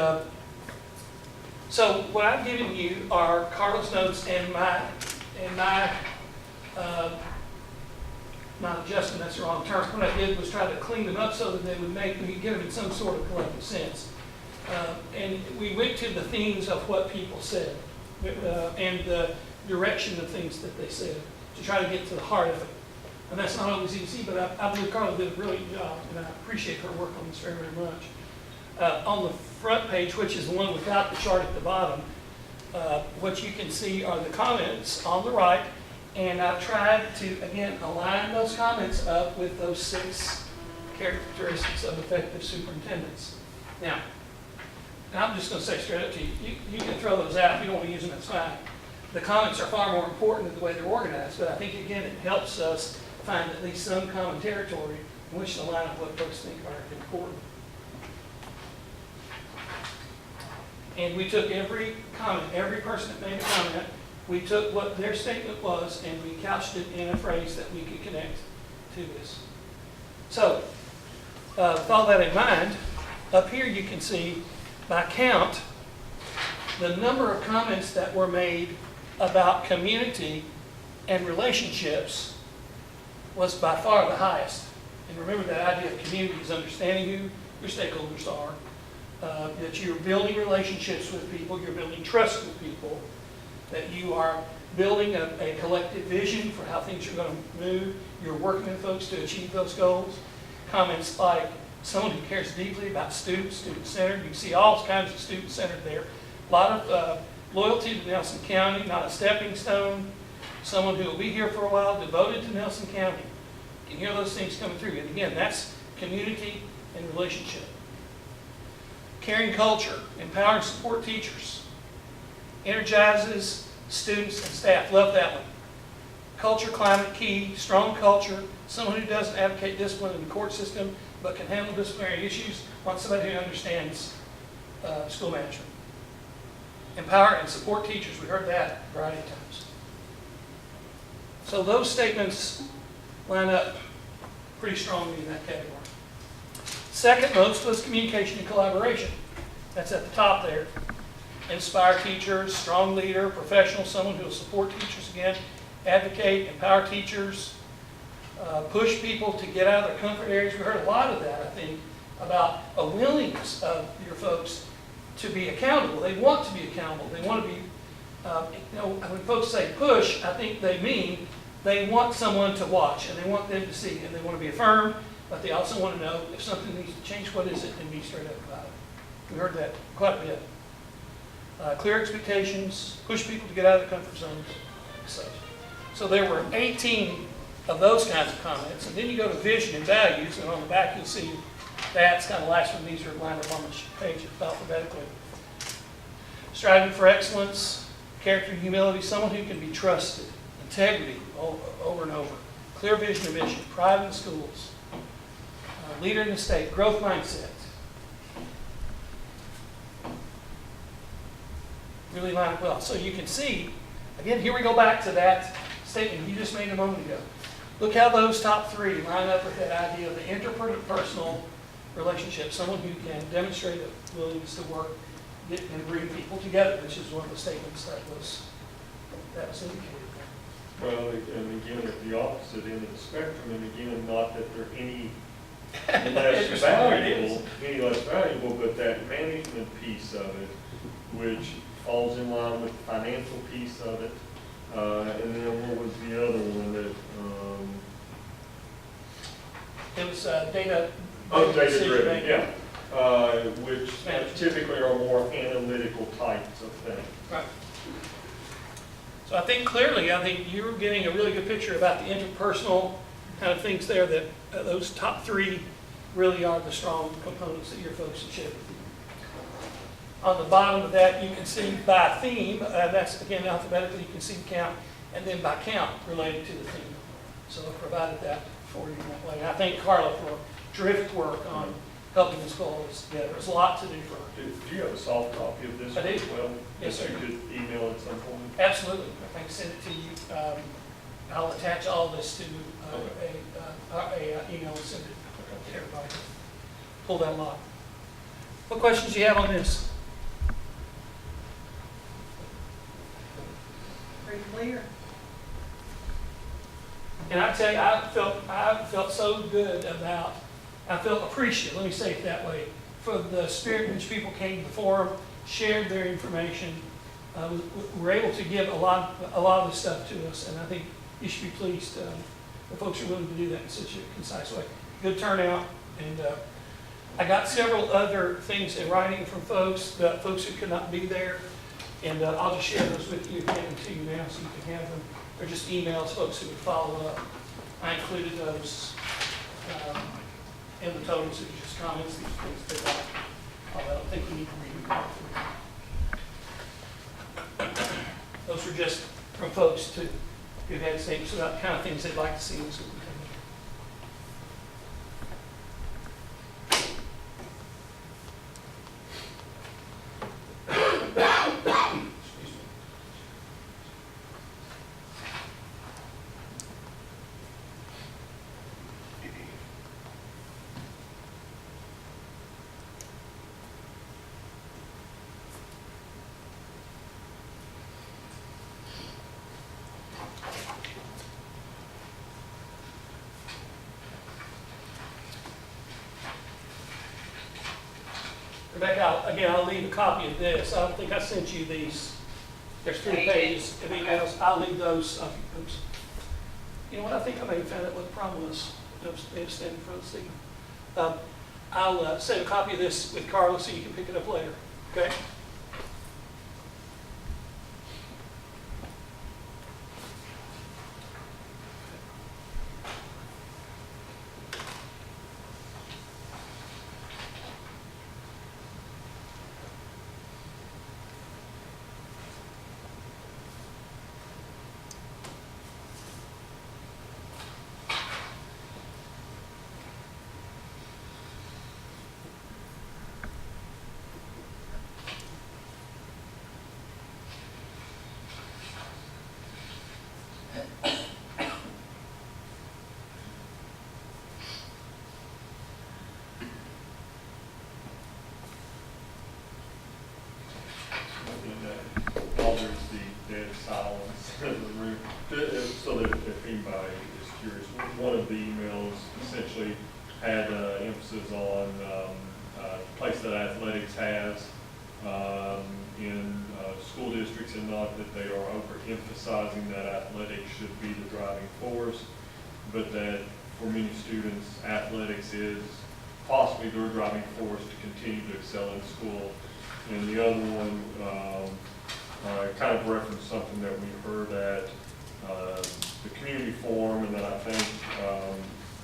so what I'm giving you are Carla's notes and my not adjustment, that's the wrong term. What I did was try to clean them up so that they would make me get them in some sort of collective sense. And we went to the themes of what people said and the direction of things that they said to try to get to the heart of it. And that's not always easy, but I believe Carla did a brilliant job, and I appreciate her work on this very, very much. On the front page, which is the one without the chart at the bottom, what you can see are the comments on the right. And I've tried to, again, align those comments up with those 6 characteristics of effective superintendents. Now, I'm just going to say straight up to you, you can throw those out. If you don't want to use them, that's fine. The comments are far more important than the way they're organized, but I think, again, it helps us find at least some common territory in which to line up what folks think are important. And we took every comment, every person that made a comment, we took what their statement was and we couched it in a phrase that we could connect to this. So, with all that in mind, up here you can see by count the number of comments that were made about community and relationships was by far the highest. And remember, that idea of community is understanding who your stakeholders are, that you're building relationships with people, you're building trust with people, that you are building a collective vision for how things are going to move. You're working with folks to achieve those goals. Comments like someone who cares deeply about students, student-centered. You can see all kinds of student-centered there. A lot of loyalty to Nelson County, not a stepping stone. Someone who will be here for a while, devoted to Nelson County. You can hear those things coming through. And again, that's community and relationship. Caring culture, empower and support teachers. Energizes students and staff. Love that one. Culture, climate, key, strong culture. Someone who doesn't advocate discipline in the court system but can handle disciplinary issues. Want somebody who understands school management. Empower and support teachers. We heard that a variety of times. So those statements line up pretty strongly in that category. Second most was communication and collaboration. That's at the top there. Inspire teachers, strong leader, professional, someone who will support teachers again, advocate, empower teachers, push people to get out of their comfort areas. We heard a lot of that, I think, about a willingness of your folks to be accountable. They want to be accountable. They want to be, when folks say push, I think they mean they want someone to watch and they want them to see and they want to be affirmed, but they also want to know if something needs to change, what is it, and be straight up about it. We heard that quite a bit. Clear expectations, push people to get out of their comfort zones, and such. So there were 18 of those kinds of comments. And then you go to vision and values, and on the back you'll see that's kind of the last one. These are lined up on the page alphabetically. Striving for excellence, character and humility, someone who can be trusted, integrity over and over, clear vision and mission, pride in the schools, leader in the state, growth mindset. Really line up well. So you can see, again, here we go back to that statement you just made a moment ago. look how those top three line up with that idea of the interpersonal relationship, someone who can demonstrate a willingness to work and bring people together, which is one of the statements that was indicated there. Well, and again, at the opposite end of the spectrum, and again, not that they're any any less valuable, but that management piece of it, which falls in line with the financial piece of it. And then what was the other one that, It was data. data decision driven, making. yeah. Which typically are more analytical types of things. Right. So I think clearly, you're getting a really good picture about the interpersonal kind of things there, that those top three really are the strong components that your folks should share with you. On the bottom of that, you can see by theme, that's again alphabetically, you can see count, and then by count related to the theme. So I've provided that for you in that way. And I thank Carla for terrific work on helping us pull all this together. There's a lot to do for her. Do you have a soft copy of this? I do. as well? Yes, That sir. you could email at some point? Absolutely. I can send it to you. I'll attach all this to a email and send it to everybody. Pull that lock. What questions do you have on this? Pretty clear. And I tell you, I felt so good about, I felt appreciative, let me say it that way, for the spirit in which people came to the forum, shared their information, were able to give a lot of this stuff to us, and I think you should be pleased the folks are willing to do that in such a concise way. Good turnout, and I got several other things in writing from folks who could not be there, and I'll just share those with you, give them to you now so you can have them. They're just emails, folks who would follow up. I included those in the totals, it's just comments, these things they like. Although I don't think we need to read them. Those were just from folks who had statements about the kind of things they'd like to see in the superintendent. Rebecca, I'll leave a copy of this. I don't think I sent you these. There's 3 pages of emails. I'll leave those. Oops. You know what? I think I may have found out what the problem was. They just stand in front of the Steve. I'll send a copy of this with Carla so you can pick it up later. Okay? There's the dead silence in the room. So that if anybody is curious, one of the emails essentially had emphasis on the place that athletics has in school districts, and not that they are overemphasizing that athletics should be the driving force, but that for many students, athletics is possibly their driving force to continue to excel in school. And the other one kind of referenced something that we heard at the community forum, and that I think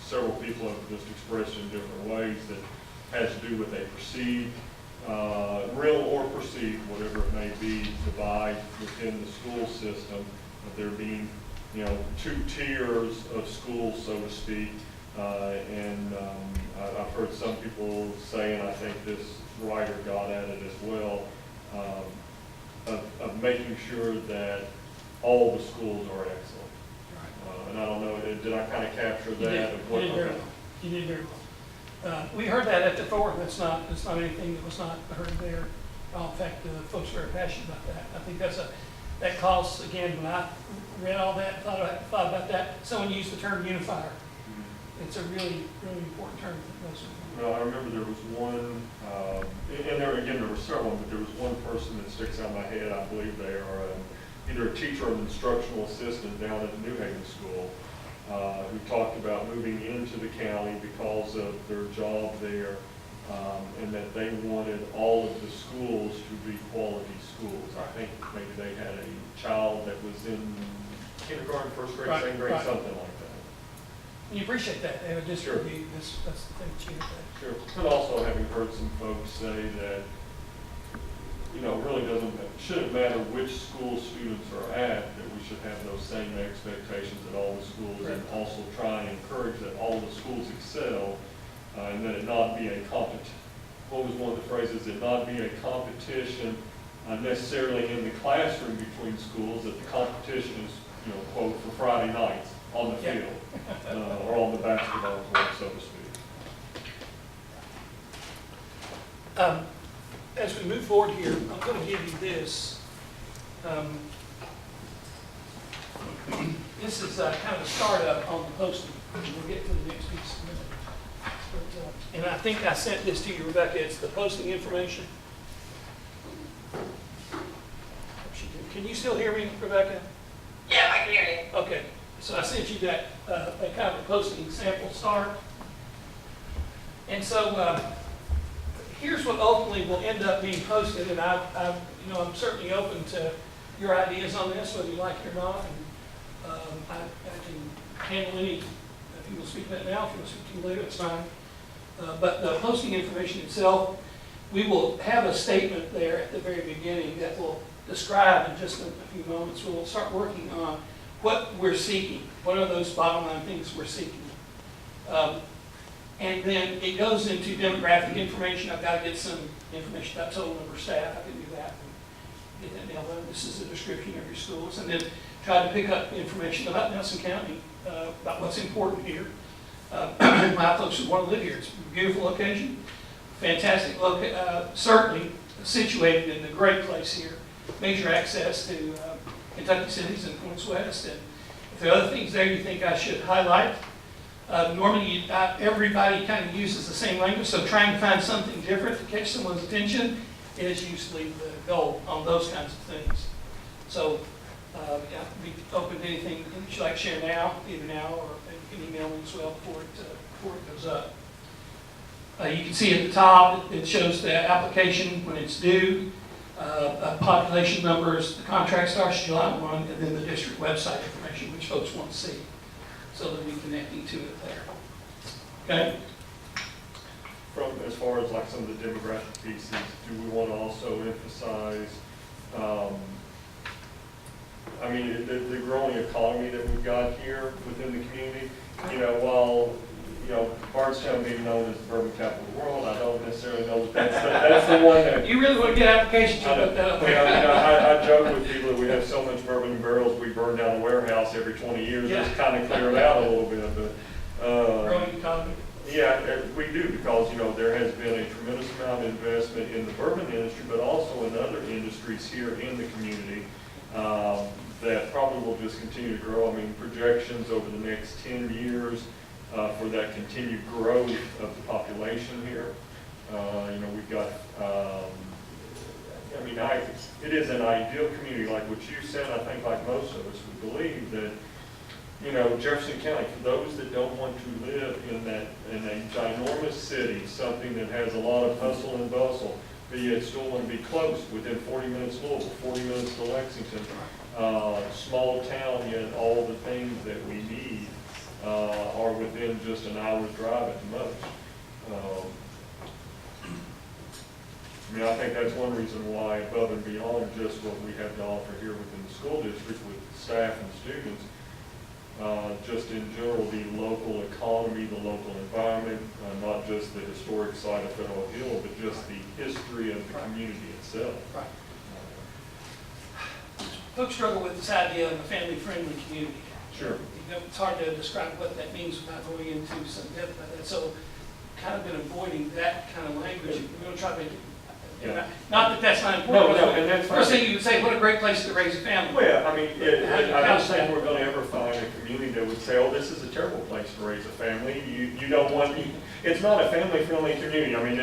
several people have just expressed in different ways, that has to do with a perceived, real or perceived, whatever it may be, divide within the school system, of there being, 2 tiers of schools, so to speak. I've heard some people say, and I think this writer got at it as well, of making sure that all the schools are excellent. And I don't know, did I kind of capture You that? did, of what- you did very okay. well. You did very well. We heard that at the forum. That's not anything that was not heard there. In fact, the folks are very passionate about that. I think that calls, again, when I read all that, thought about that, someone used the term unifier. It's a really, really important term for those. Well, I remember there was one, and there were several, but there was one person that sticks out in my head. I believe they are either a teacher or an instructional assistant down at the New Haven School, who talked about moving into the county because of their job there, and that they wanted all of the schools to be quality schools. I think maybe they had a child that was in kindergarten, first grade, Right, second grade, right. something like that. And you appreciate that. They would just Sure. review this, that's the thing that you get. Sure, but also having heard some folks say that, you know, it really shouldn't matter which school students are at, that we should have those same expectations at all the schools, and Correct. also try and encourage that all the schools excel, and that it not be a what was one of the phrases, it not be a competition necessarily in the classroom between schools, that the competition is, you know, quote, for Friday nights on the Yeah. field, or on the basketball court, so to speak. As we move forward here, I'm going to give you this. This is kind of a startup on the posting. We'll get to the next piece in a minute. But, and I think I sent this to you, Rebecca. It's the posting information. Can you still hear me, Rebecca? Yeah, I can hear you. Okay, so I sent you that, that kind of a posting sample start. And so here's what ultimately will end up being posted, and I'm certainly open to your ideas on this, whether you like it or not. And I can handle any, if you will speak to that now, if you will speak to it later, it's fine. But the posting information itself, we will have a statement there at the very beginning that will describe in just a few moments. We'll start working on what we're seeking. What are those bottom line things we're seeking? And then it goes into demographic information. I've got to get some information about total number of staff. I can do that and get that nailed down. This is a description of your schools. And then try to pick up information about Nelson County, about what's important here. My folks would want to live here. It's a beautiful location, fantastic certainly situated in a great place here. Major access to Kentucky cities and points west. And if there are other things there you think I should highlight, normally everybody kind of uses the same language, so trying to find something different to catch someone's attention is usually the goal on those kinds of things. So yeah, be open to anything that you'd like to share now, either now or you can email me as well before it goes up. You can see at the top, it shows the application when it's due, population numbers, the contract starts July 1, and then the district website information, which folks want to see. So they'll be connecting to it there. Okay? From, as far as like some of the demographic pieces, do we want to also emphasize, I mean, the growing economy that we've got here within the community? You know, while, you know, Bardstown being known as the bourbon capital of the world, I don't necessarily know that that's the one that. You really want to get applications, you put that up there. I joke with people that we have so much bourbon in barrels, we burn down a warehouse every 20 years, Yeah. just kind of clear it out a little bit, but. Growing economy. Yeah, we do, because, you know, there has been a tremendous amount of investment in the bourbon industry, but also in other industries here in the community that probably will just continue to grow. I mean, projections over the next 10 years for that continued growth of the population here. You know, we've got, I mean, it is an ideal community, like what you said. I think like most of us would believe that, you know, Jefferson County, for those that don't want to live in a ginormous city, something that has a lot of hustle and bustle, but yet still want to be close, within 40 minutes to Louisville, 40 minutes to Lexington, small town, yet all the things that we need are within just an hour's drive at the most. I mean, I think that's one reason why, above and beyond just what we have to offer here within the school district with staff and students, just in general, the local economy, the local environment, not just the historic site of Federal Hill, but just the history of the community itself. Right. Folks struggle with this idea of a family-friendly community. Sure. You know, it's hard to describe what that means without going into some depth about that. So kind of been avoiding that kind of language. We're going to try to make it, Yeah. not that that's not important. No, and that's First fine. thing you would say, what a great place to raise a family. Well, I mean, I don't How's think that? we're gonna ever find a community that would say, oh, this is a terrible place to raise a family. You don't want, it's not a family-friendly community. I mean,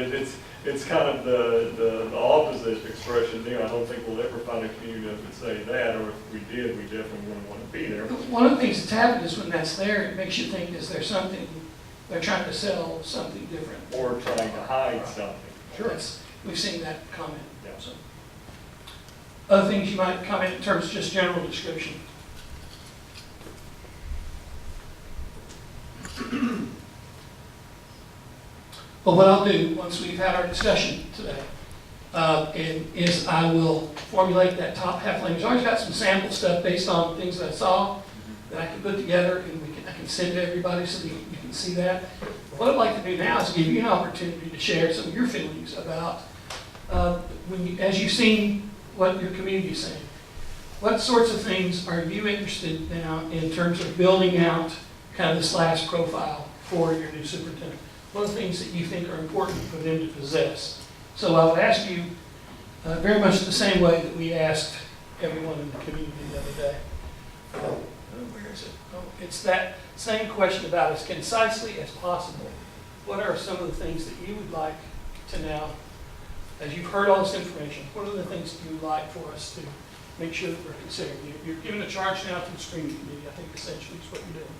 it's kind of the opposite expression there. I don't think we'll ever find a community that would say that, or if we did, we definitely wouldn't want to be there. One of the things that's happened is when that's there, it makes you think, is there something, they're trying to sell something different. Or trying to hide something. That's- We've seen that comment. Yeah. So, other things you might comment in terms of just general description. Well, what I'll do, once we've had our discussion today, is I will formulate that top half language. I always got some sample stuff based on things that I saw that I can put together, and I can send to everybody so that you can see that. What I'd like to do now is give you an opportunity to share some of your feelings about, as you've seen what your community is saying, what sorts of things are you interested now in terms of building out kind of this last profile for your new superintendent? What are the things that you think are important for them to possess? So I would ask you very much the same way that we asked everyone in the community the other day. Where is it? Oh, it's that same question about as concisely as possible. What are some of the things that you would like to now, as you've heard all this information, what are the things that you would like for us to make sure that we're considering? You're giving a charge now to the screening committee, I think essentially is what you're doing.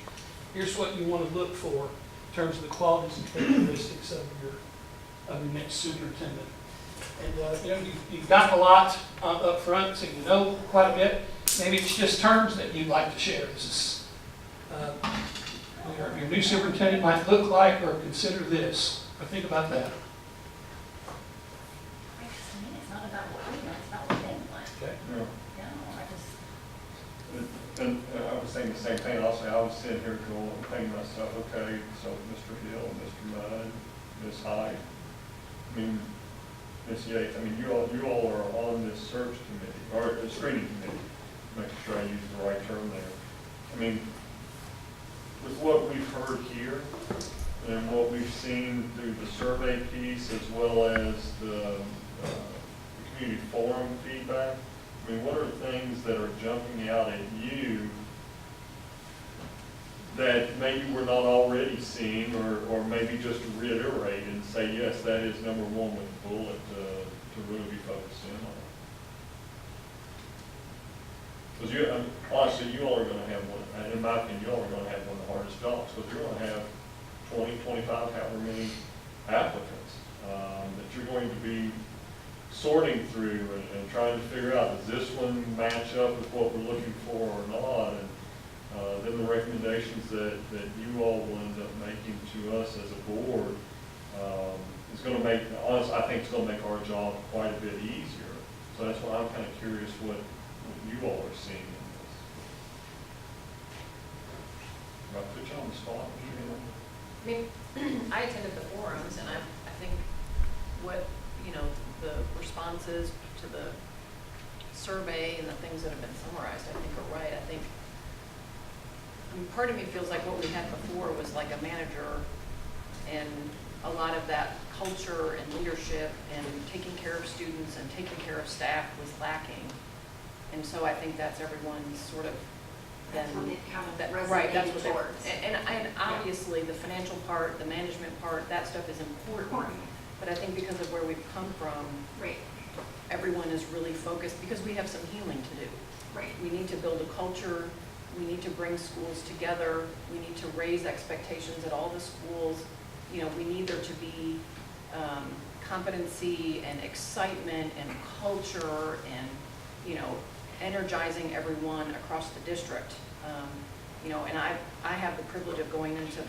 Here's what you want to look for in terms of the qualities and characteristics of your next superintendent. And you know, you've gotten a lot up front, so you know quite a bit. Maybe it's just terms that you'd like to share. This is, your new superintendent might look like or consider this. But think about that. It's not about what we want, it's about what they want. Okay. Yeah. No, I just, And I was saying the same thing also. I was sitting here going, thinking to myself, okay, so Mr. Hill, Mr. Mudd, Ms. Hyde, I mean, Ms. Yates, I mean, you all are on this search committee, or the screening committee, making sure I use the right term there. I mean, with what we've heard here and what we've seen through the survey piece as well as the community forum feedback, I mean, what are things that are jumping out at you that maybe we're not already seeing, or maybe just reiterate and say, yes, that is number one with the bullet to really be focused in on? Because honestly, you all are going to have one, in my opinion, you all are going to have one of the hardest jobs, because you're going to have 20, 25, however many applicants that you're going to be sorting through and trying to figure out, does this one match up with what we're looking for or not? And then the recommendations that you all will end up making to us as a board is going to make, honestly, I think it's going to make our job quite a bit easier. So that's why I'm kind of curious what you all are seeing in this. Do I put you on the spot? I mean, I attended the forums, and I think what, you know, the responses to the survey and the things that have been summarized, I think are right. I mean, part of me feels like what we had before was like a manager, and a lot of that culture and leadership and taking care of students and taking care of staff was lacking. And so I think that's everyone's sort of then, That's what they've kind of right, that's resonated what they, towards. and obviously the financial part, the management part, that stuff is important. Important. But I think because of where we've come from, Right, everyone is really focused, because we have some healing to do. right. We need to build a culture, we need to bring schools together, we need to raise expectations at all the schools. You know, we need there to be competency and excitement and culture and, you know, energizing everyone across the district. You know, and I have the privilege of going into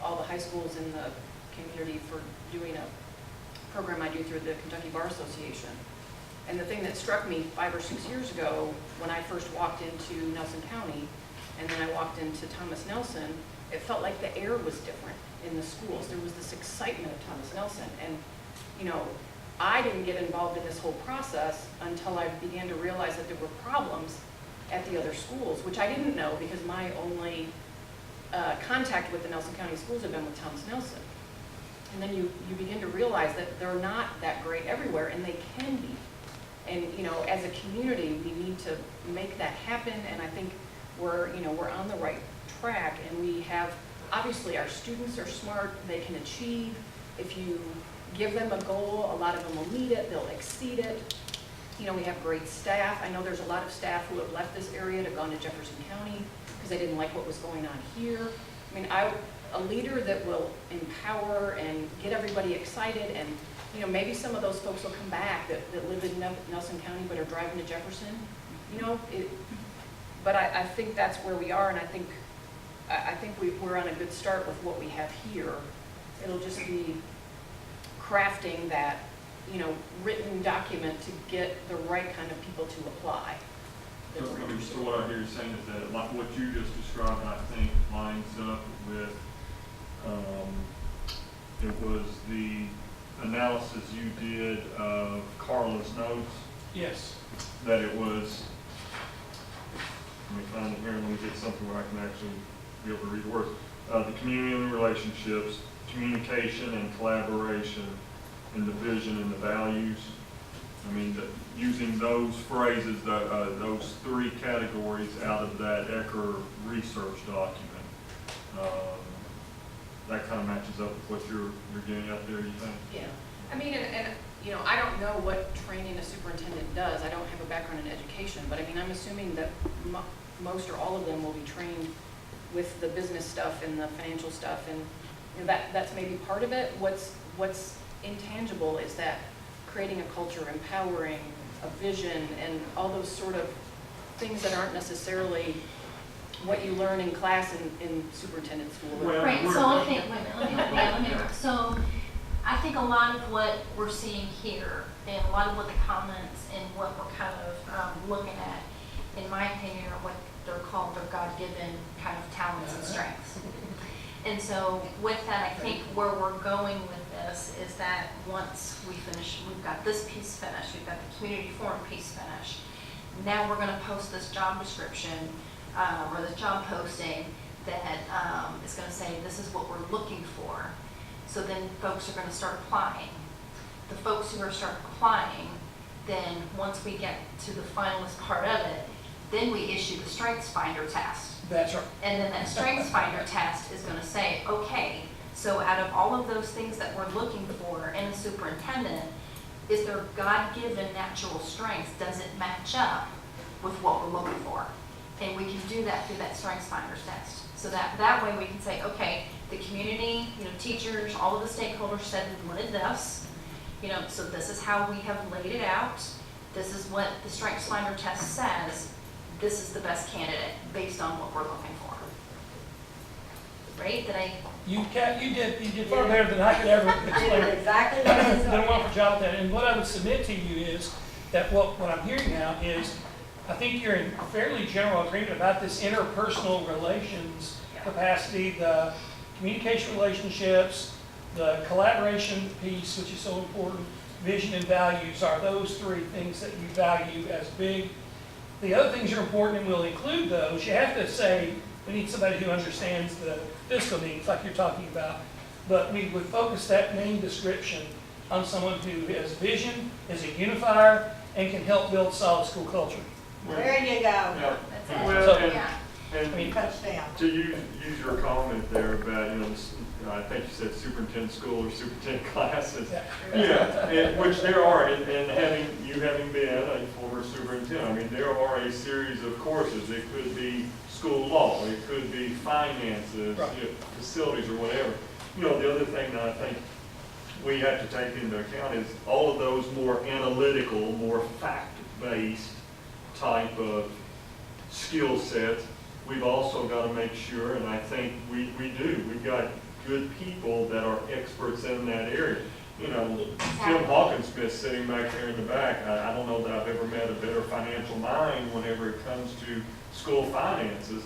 all the high schools in the community for doing a program I do through the Kentucky Bar Association. And the thing that struck me 5 or 6 years ago when I first walked into Nelson County, and then I walked into Thomas Nelson, it felt like the air was different in the schools. There was this excitement of Thomas Nelson. And, you know, I didn't get involved in this whole process until I began to realize that there were problems at the other schools, which I didn't know because my only contact with the Nelson County schools have been with Thomas Nelson. And then you begin to realize that they're not that great everywhere, and they can be. And, you know, as a community, we need to make that happen, and I think we're on the right track, and we have, obviously, our students are smart, they can achieve. If you give them a goal, a lot of them will meet it, they'll exceed it. You know, we have great staff. I know there's a lot of staff who have left this area to gone to Jefferson County because they didn't like what was going on here. I mean, a leader that will empower and get everybody excited, and, you know, maybe some of those folks will come back that live in Nelson County but are driving to Jefferson, you know, but I think that's where we are, and I think we're on a good start with what we have here. It'll just be crafting that, you know, written document to get the right kind of people to apply. So what I hear you saying is that like what you just described, I think lines up with, it was the analysis you did of Carla's notes, Yes. that it was, let me find it here, let me get something where I can actually be able to read the words. The community and the relationships, communication and collaboration, and the vision and the values. I mean, using those phrases, those three categories out of that Ecker research document, that kind of matches up with what you're getting out there, you think? Yeah, I mean, and, you know, I don't know what training a superintendent does. I don't have a background in education, but I mean, I'm assuming that most or all of them will be trained with the business stuff and the financial stuff, and you know, that's maybe part of it. What's intangible is that creating a culture, empowering, a vision, and all those sort of things that aren't necessarily what you learn in class in superintendent school. Well, Right, so I think, wait a minute, let me, so I think a lot of what we're seeing here, and a lot of what the comments and what we're kind of looking at, in my opinion, are what they're called their God-given kind of talents and strengths. And so with that, I think where we're going with this is that once we finish, we've got this piece finished, we've got the community forum piece finished. Now we're gonna post this job description, or this job posting that is gonna say, this is what we're looking for. So then folks are gonna start applying. The folks who are start applying, then once we get to the finalist part of it, then we issue the Strengths Finder test. That's right. And then that Strengths Finder test is gonna say, okay, so out of all of those things that we're looking for in a superintendent, is their God-given natural strengths, does it match up with what we're looking for? And we can do that through that Strengths Finders test. So that way we can say, okay, the community, you know, teachers, all of the stakeholders said we wanted this, you know, so this is how we have laid it out. This is what the Strengths Finder test says. This is the best candidate based on what we're looking for. Right? Did I? You did far better than I could ever explain. Exactly what it is. Done a wonderful job with that. And what I would submit to you is that what I'm hearing now is, I think you're in fairly general agreement about this interpersonal relations capacity, the communication relationships, the collaboration piece, which is so important, vision and values are those three things that you value as big. The other things are important, and we'll include those. You have to say, we need somebody who understands the fiscal needs, like you're talking about. But we would focus that main description on someone who has vision, is a unifier, and can help build solid school culture. There you go. Yeah. That's it. Well, Yeah. and Touchdown. to use your comment there about, you know, I think you said superintendent school or superintendent classes. Yeah, which there are, and having been a former superintendent, I mean, there are a series of courses. It could be school law, it could be finances, Right. you know, facilities or whatever. You know, the other thing that I think we have to take into account is all of those more analytical, more fact-based type of skill sets. We've also got to make sure, and I think we do, we've got good people that are experts in that area. You know, Tim Hawkinsmith sitting back there in the back, I don't know that I've ever met a better financial mind whenever it comes to school finances.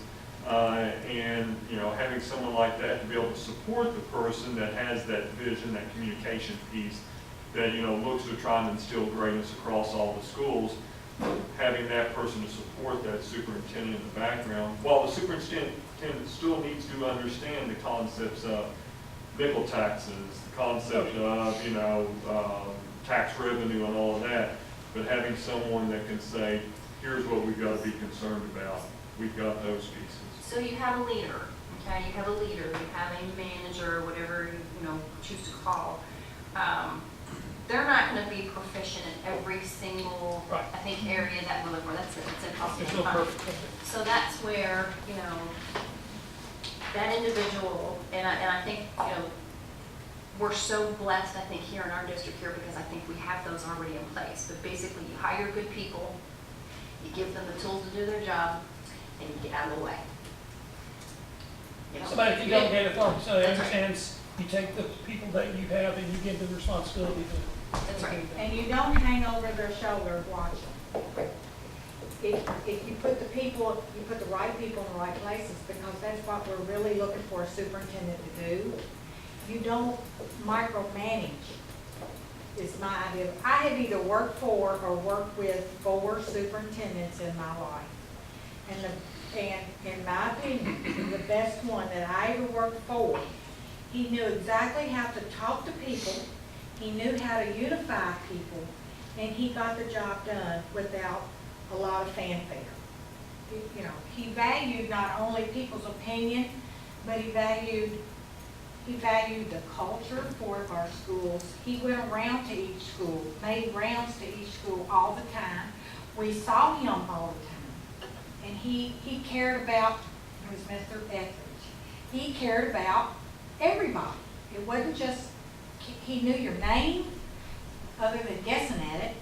And, you know, having someone like that to be able to support the person that has that vision, that communication piece, that, you know, looks to try and instill greatness across all the schools. having that person to support that superintendent in the background, while the superintendent still needs to understand the concepts of nickel taxes, the concept of, tax revenue and all of that, but having someone that can say, here's what we've got to be concerned about. We've got those pieces. So you have a leader, okay, you have a leader, you have a manager, whatever you choose to call. They're not gonna be proficient in every single, Right. I think, area that we're looking for, that's impossible There's to no find. perfect. So that's where, that individual, and I think, we're so blessed, I think, here in our district here, because I think we have those already in place. But basically, you hire good people, you give them the tools to do their job, and you get out of the way. Somebody can delegate authority, so they That's right. understands, you take the people that you have and you give them responsibility to. That's right. And you don't hang over their shoulder watching. If you put you put the right people in the right places, because that's what we're really looking for a superintendent to do. You don't micromanage, is my idea. I have either worked for or worked with 4 superintendents in my life. And in my opinion, the best one that I ever worked for, he knew exactly how to talk to people, he knew how to unify people, and he got the job done without a lot of fanfare. He valued not only people's opinion, but he valued the culture for our schools. He went around to each school, made rounds to each school all the time. We saw him all the time. And he cared about, it was Mr. Etheridge, he cared about everybody. It wasn't just, he knew your name, other than guessing at it.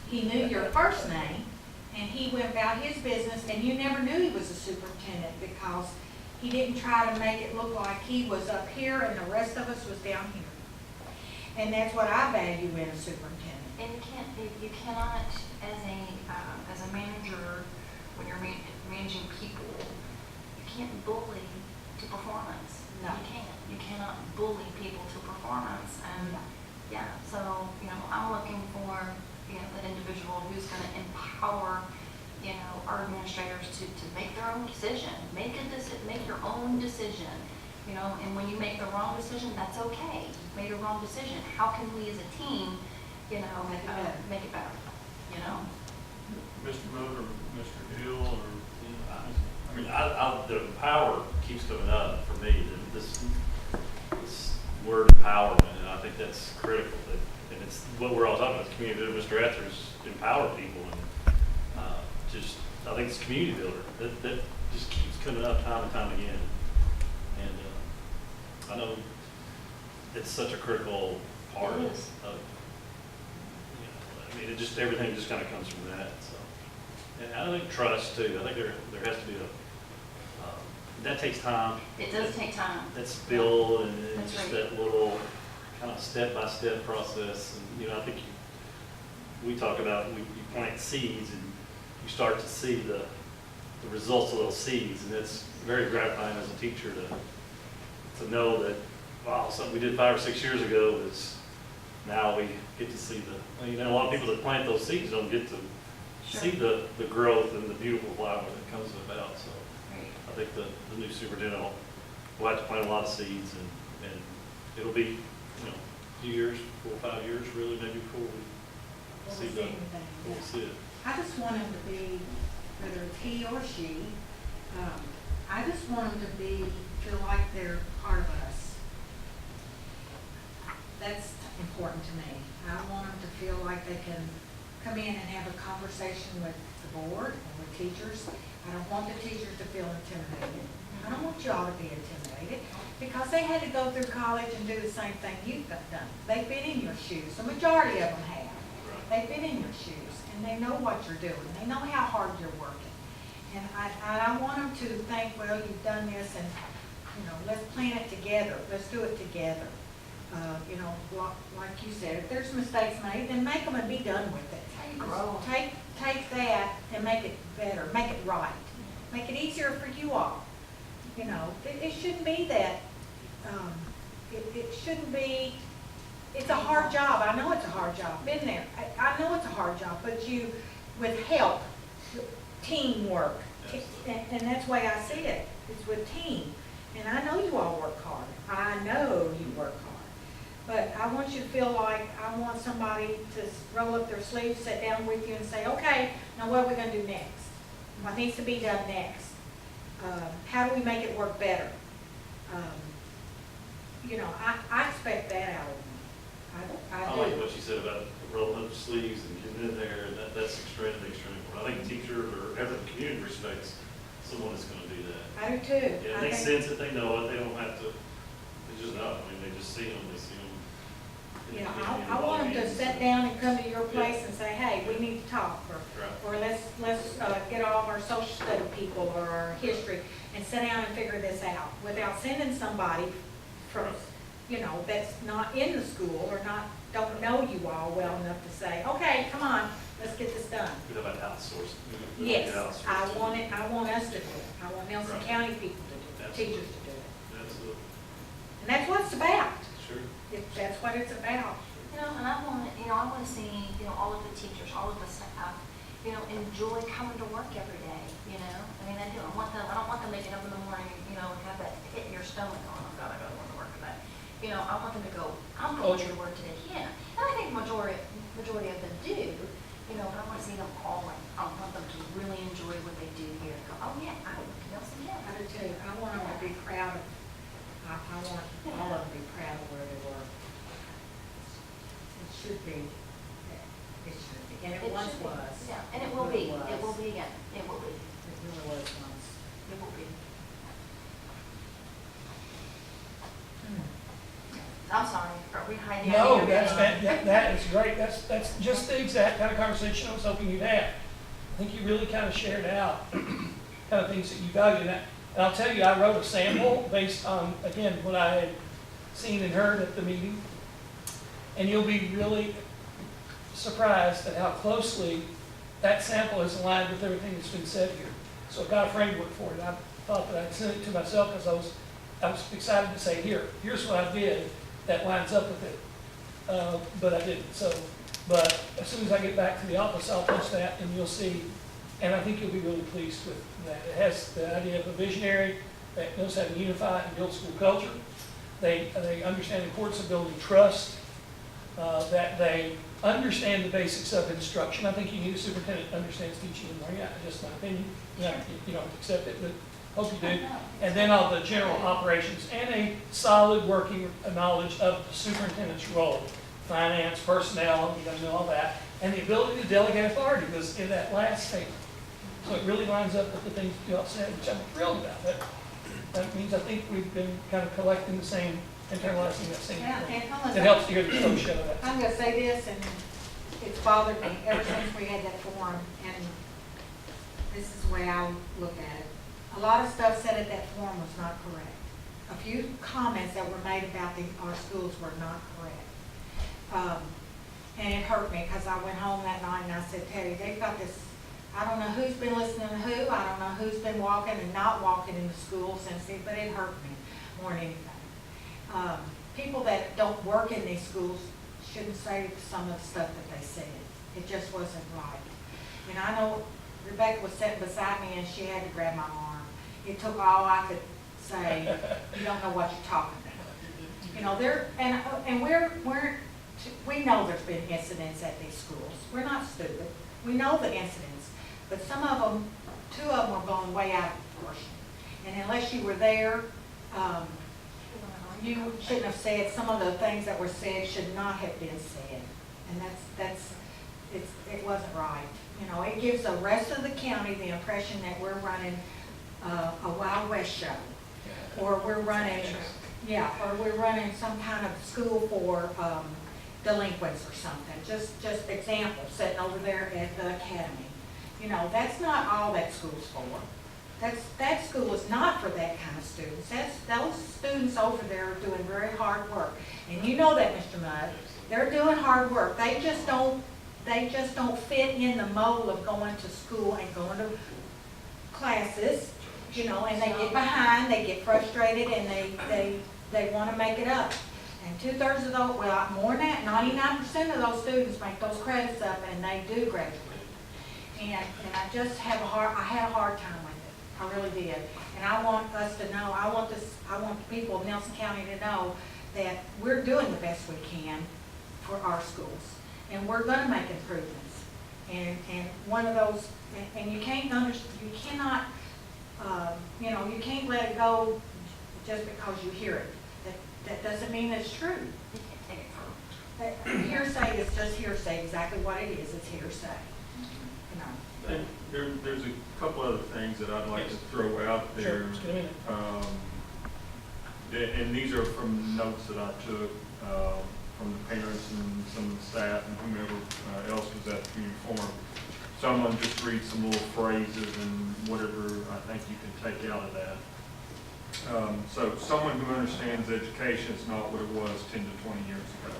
He knew your first name, and he went about his business, and you never knew he was a superintendent, because he didn't try to make it look like he was up here and the rest of us was down here. And that's what I value in a superintendent. And you cannot, as a manager, when you're managing people, you can't bully to performance. No. You can't. You cannot bully people to performance. And so I'm looking for that individual who's going to empower our administrators to make their own decision. Make your own decision. And when you make the wrong decision, that's okay. You made a wrong decision. How can we as a team, make it better? Mr. Miller, Mr. Hill, or, the power keeps coming up for me, this word empowerment, and I think that's critical. And it's what we're all talking about, community builder. Mr. Etheridge empower people, and I think it's community builder. That just keeps coming up time and time again. And I know it's such a critical part It of, is. it just, everything just kind of comes from that, so. And I think trust too. I think there has to be that takes time. It does take time. That's build and That's just right. that little kind of step-by-step process. And, I think we talk about, you plant seeds and you start to see the results of those seeds. And it's very gratifying as a teacher to know that, wow, something we did 5 or 6 years ago is now we get to see a lot of people that plant those seeds don't get to see the growth and the beautiful flower that comes about. So Right. I think the new superintendent will have to plant a lot of seeds, and it'll be, a few years, 4 or 5 years, really, maybe before we We'll see see the, anything, we'll yeah. see it. I just want him to be, whether it's he or she, I just want them to feel like they're part of us. That's important to me. I want them to feel like they can come in and have a conversation with the board and with teachers. I don't want the teachers to feel intimidated. I don't want y'all to be intimidated, because they had to go through college and do the same thing you've done. They've been in your shoes. The majority of them have. They've been in your shoes, and they know what you're doing. They know how hard you're working. And I want them to think, well, you've done this, and, let's plan it together. Let's do it together. Like you said, if there's mistakes made, then make them and be done with it. How you grow. Take that and make it better, make it right. Make it easier for you all. It shouldn't be that, it shouldn't be, it's a hard job. I know it's a hard job. Been there. I know it's a hard job, but you with help, teamwork. And that's the way I see it, it's with team. And I know you all work hard, I know you work hard. But I want you to feel like, I want somebody to roll up their sleeves, sit down with you and say, okay, now what are we gonna do next? What needs to be done next? How do we make it work better? You know, I expect that out of them. I I like do. what you said about rolling up the sleeves and getting in there, and that's extremely, extremely important. I think teachers or every community respects someone that's gonna do that. I do too. Yeah, I they think- sense it, they know it, they don't have to, they just know, I mean, they just see them, they see them. Yeah, I want them to sit down and come to your place and say, hey, we need to talk, Right. or let's get all of our social study people or our history and sit down and figure this out, without sending somebody from, you know, that's not in the school or don't know you all well enough to say, okay, come on, let's get this done. We have about outsourced. Yes, I want us to do it. I want Nelson Right. County people to do it, Absolutely. teachers to do it. Absolutely, And that's what it's about. sure. That's what it's about. You know, and I want to see, all of the teachers, all of the staff, enjoy coming to work every day, I mean, I don't want them waking up in the morning, and have that hit in your stomach, oh God, I gotta go to work today. I want them to go, I'm going to work today, yeah. And I think majority of them do, but I want to see them all, I want them to really enjoy what they do here. Go, oh yeah, I work at Nelson, yeah. I do too. I want them to be proud of, I want all of them to be proud of where they work. It should be, it should be, and it once should be. was. Yeah, and it will be, it will be again, it will be, It really was once. it will be. I'm sorry, are we hiding? No, that is great. That's just the exact kind of conversation I was hoping you'd have. I think you really kind of shared out kind of things that you value. And I'll tell you, I wrote a sample based on, again, what I had seen and heard at the meeting. And you'll be really surprised at how closely that sample is aligned with everything that's been said here. So I've got a framework for it. I thought that I'd send it to myself because I was excited to say, here's what I did that lines up with it. But I didn't. But as soon as I get back to the office, I'll post that and you'll see. And I think you'll be really pleased with that. It has the idea of a visionary that knows how to unify and build school culture. They understand the importance of building trust, that they understand the basics of instruction. I think you need a superintendent that understands teaching and learning. Just my opinion. You don't have to accept it, but hope you do. And then all the general operations and a solid working knowledge of the superintendent's role. Finance, personnel, you gotta know all that. And the ability to delegate authority was in that last statement. So it really lines up with the things you all said, which I'm thrilled about. That means I think we've been kind of collecting the same, internalizing that same Yeah, thing. and I'm It gonna, helps to hear the folks show that. I'm gonna say this, and it's bothered me ever since we had that forum, and this is the way I look at it. A lot of stuff said at that forum was not correct. A few comments that were made about our schools were not correct. And it hurt me, because I went home that night and I said, Teddy, they've got this, I don't know who's been listening to who, I don't know who's been walking and not walking in the school since it, but it hurt me more than anything. People that don't work in these schools shouldn't say some of the stuff that they said. It just wasn't right. And I know Rebecca was sitting beside me and she had to grab my arm. It took all I could say, you don't know what you're talking about. We know there's been incidents at these schools. We're not stupid. We know the incidents, but some of them, 2 of them were blown way out of proportion. And unless you were there, you shouldn't have said, some of the things that were said should not have been said. And it wasn't right. It gives the rest of the county the impression that we're running a Wild West show. Or we're running, or we're running some kind of school for delinquents or something. Just example, sitting over there at the academy. That's not all that school's for. That school is not for that kind of students. Those students over there are doing very hard work. And you know that, Mr. Mudd. They're doing hard work. They just don't fit in the mold of going to school and going to classes, and they get behind, they get frustrated, and they want to make it up. And 2/3 of those, well, more than that, 99% of those students make those credits up and they do graduate. and I just have I had a hard time with it, I really did. And I want us to know, I want the people of Nelson County to know that we're doing the best we can for our schools, and we're gonna make improvements. And one of those, and you cannot, you can't let it go just because you hear it. That doesn't mean it's true. You can't take it from. Hearsay is just hearsay, exactly what it is, it's hearsay. You know. And there's a couple other things that I'd like to throw out Sure, there. just give me a minute. And these are from notes that I took from the parents and some of the staff and whomever else was at the community forum. So I'm going to just read some little phrases and whatever I think you can take out of that. So someone who understands education is not what it was 10 to 20 years ago.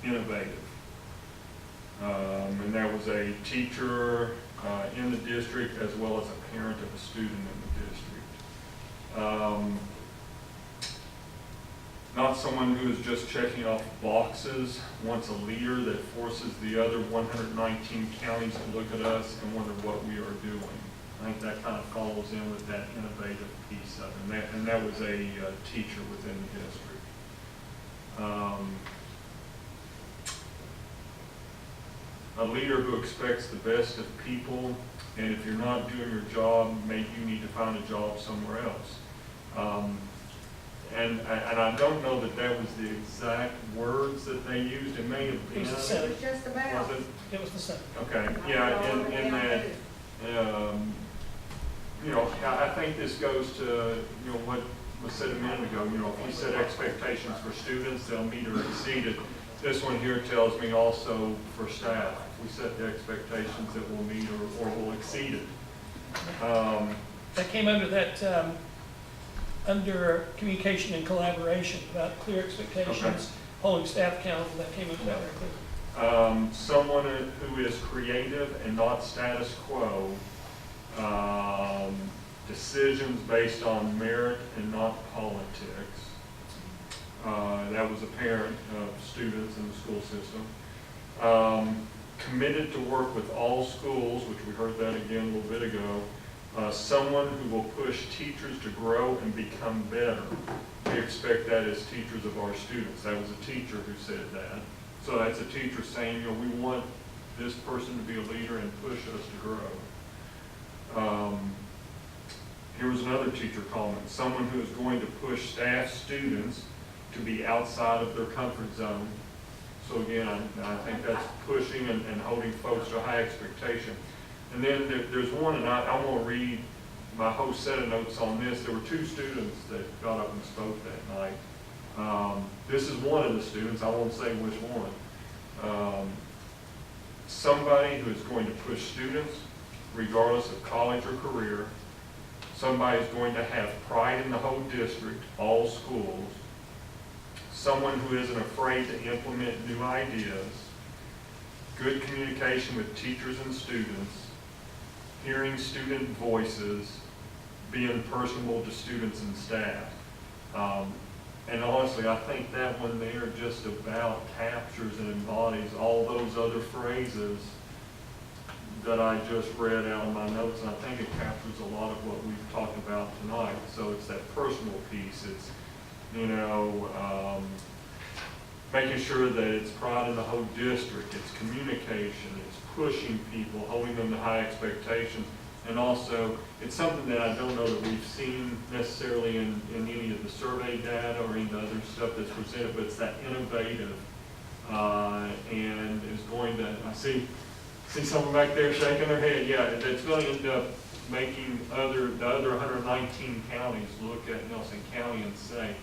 Innovative. And that was a teacher in the district as well as a parent of a student in the district. Not someone who is just checking off boxes, wants a leader that forces the other 119 counties to look at us and wonder what we are doing. I think that kind of follows in with that innovative piece of it. And that was a teacher within the district. A leader who expects the best of people, and if you're not doing your job, maybe you need to find a job somewhere else. And I don't know that that was the exact words that they used. It may have been. It was the It same. was just about. Was it? It was the same. Okay, yeah, in that, you know, I think this goes to, you know, what was said a minute ago, you know, if we set expectations for students, they'll meet or exceed it. This one here tells me also for staff, if we set the expectations that we'll meet or will exceed it. That came under that, under communication and collaboration, about clear expectations, Okay. holding staff accountable, that came under that right there. Someone who is creative and not status quo, decisions based on merit and not politics. That was apparent of students in the school system. Committed to work with all schools, which we heard that again a little bit ago. Someone who will push teachers to grow and become better. We expect that as teachers of our students. That was a teacher who said that. So that's a teacher saying, you know, we want this person to be a leader and push us to grow. Here was another teacher comment. Someone who is going to push staff, students to be outside of their comfort zone. So again, I think that's pushing and holding folks to a high expectation. And then there's one, and I won't read my whole set of notes on this. There were two students that got up and spoke that night. This is one of the students, I won't say which one. Somebody who is going to push students, regardless of college or career. Somebody who's going to have pride in the whole district, all schools. Someone who isn't afraid to implement new ideas. Good communication with teachers and students. Hearing student voices, being personable to students and staff. And honestly, I think that one there just about captures and embodies all those other phrases that I just read out of my notes, and I think it captures a lot of what we've talked about tonight. So it's that personal piece. It's, you know, making sure that it's pride in the whole district. It's communication. It's pushing people, holding them to high expectations. And also, it's something that I don't know that we've seen necessarily in any of the survey data or any of the other stuff that's presented, but it's that innovative and is going to, I see someone back there shaking their head. Yeah, that's going to end up making the other 119 counties look at Nelson County and say,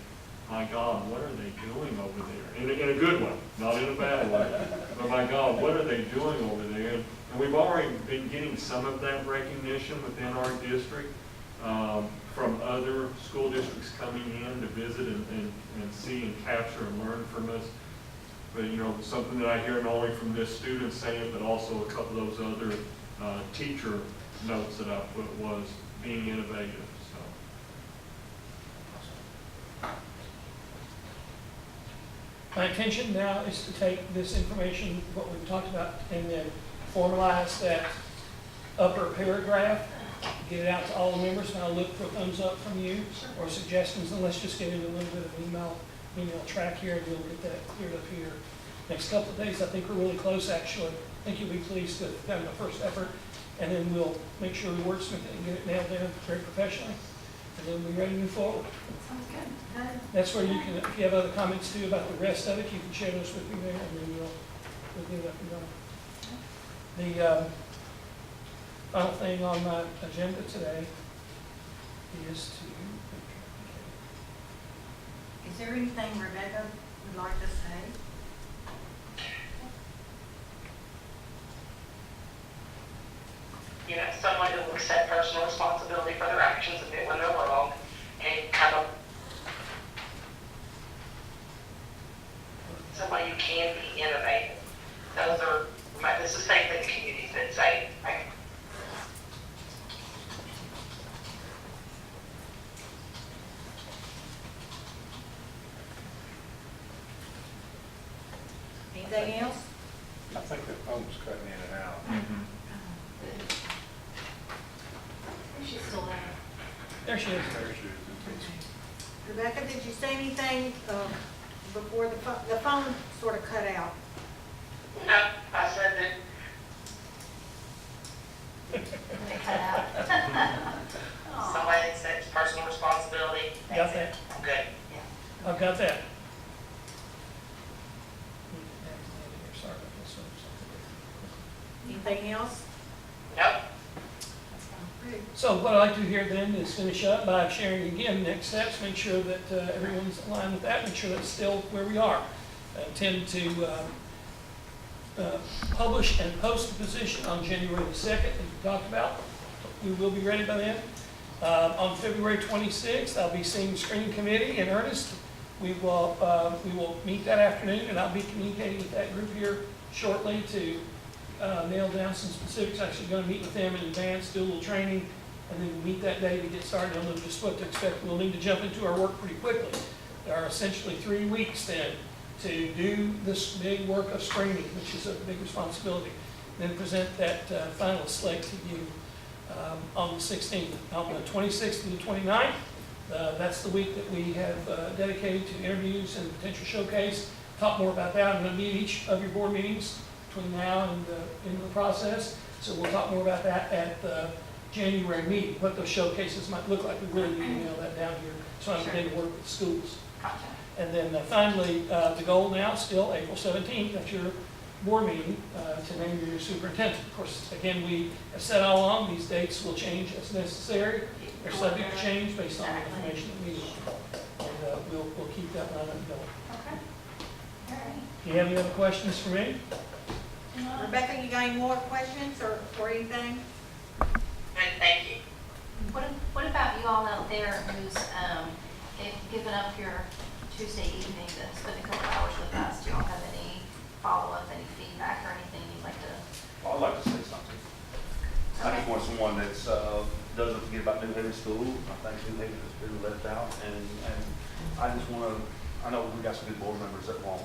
my God, what are they doing over there? In a good way, not in a bad way. But my God, what are they doing over there? And we've already been getting some of that recognition within our district from other school districts coming in to visit and see and capture and learn from us. But, you know, something that I hear not only from this student saying, but also a couple of those other teacher notes that I put was being innovative. My intention now is to take this information, what we've talked about, and then formalize that upper paragraph, get it out to all the members, and I'll look for thumbs up from you or suggestions, and let's just get into a little bit of email track here, and you'll get that cleared up here. Next couple of days, I think we're really close, actually. I think you'll be pleased to have done the first effort, and then we'll make sure we wordsmith it and get it nailed down very professionally, and then we'll be ready to move forward. Sounds good. That's where you can, if you have other comments too about the rest of it, you can share those with me there, and then we'll get it up and going. The final thing on my agenda today is to, Is there anything Rebecca would like to say? You know, someone who will accept personal responsibility for their actions if they when they're wrong, and kind of somebody who can be innovative. Those are, this is things that the community's been saying. Anything else? I think the phone's cutting in and out. She's still there. there she is. There she is. Rebecca, did you say anything before the phone sort of cut out? No, I said that They cut out. Aw. somebody accepts personal responsibility. Got that? I'm good. I've got that. Sorry about this one. Anything else? Nope. So what I'd like to do here then is finish up by sharing again next steps, make sure that everyone's aligned with that, make sure that's still where we are. Intend to publish and post the position on January the 2nd, as we talked about. We will be ready by then. On February 26th, I'll be seeing the screening committee in earnest. We will meet that afternoon, and I'll be communicating with that group here shortly to nail down some specifics. Actually going to meet with them in advance, do a little training, and then we'll meet that day to get started on just what to expect. We'll need to jump into our work pretty quickly. There are essentially 3 weeks then to do this big work of screening, which is a big responsibility. Then present that final slate to you on the 16th. On the 26th and the 29th, that's the week that we have dedicated to interviews and potential showcase. Talk more about that. I'm going to be at each of your board meetings between now and the end of the process. So we'll talk more about that at the January meeting, what those showcases might look like. We really need to nail that down here, so I'm going to work with schools. Gotcha. And then finally, the goal now is still April 17th, that's your board meeting, to name your superintendent. Of course, again, we have said all along, these dates will change as necessary. They're subject to change based on the information that we have. And we'll keep that line up going. Okay. All right. Do you have any other questions for me? Rebecca, you got any more questions or anything? Good, thank you. What about you all out there who's given up your Tuesday evening to spend a couple hours with us? Do you all have any follow-up, any feedback or anything you'd like to? Well, I'd like to say something. I just want someone that's, doesn't forget about New Haven School. I think New Haven has been left out, and I just want to, I know we got some good board members that won't.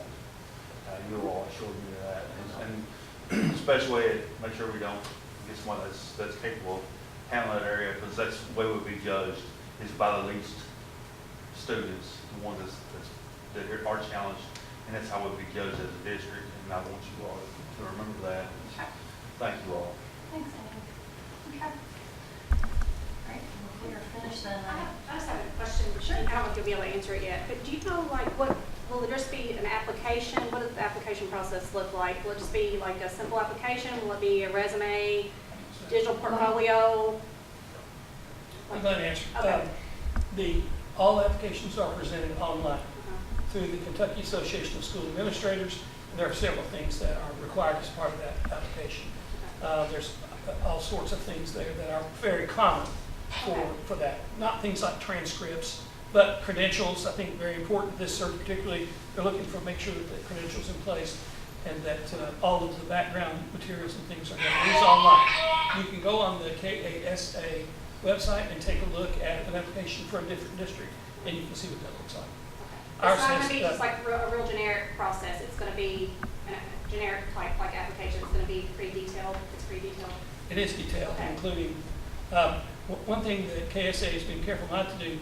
You all assured me of that, and especially make sure we don't get someone that's capable of handling that area, because that's the way we'll be judged, is by the least students, the ones that are challenged, and that's how we'll be judged as a district, and I want you all to remember that. Okay. Thank you all. Thanks, Amy. Okay. All right, well, if we are finished then. I just have a question. Sure. I don't know if you'll be able to answer it yet, but do you know, like, will there just be an application? What does the application process look like? Will it just be like a simple application? Will it be a resume, digital portfolio? I'm glad to answer. Okay. All applications are presented online through the Kentucky Association of School Administrators. There are several things that are required as part of that application. There's all sorts of things there that are very common for that. Not things like transcripts, but credentials. I think very important. This cert particularly, they're looking for make sure that the credentials in place and that all of the background materials and things are done. It is online. You can go on the KASA website and take a look at an application for a different district, and you can see what that looks like. It's not going to be just like a real generic process. It's going to be a generic type like application. It's going to be pretty detailed. It's pretty detailed. It is detailed, Okay. including, one thing that KSA has been careful not to do,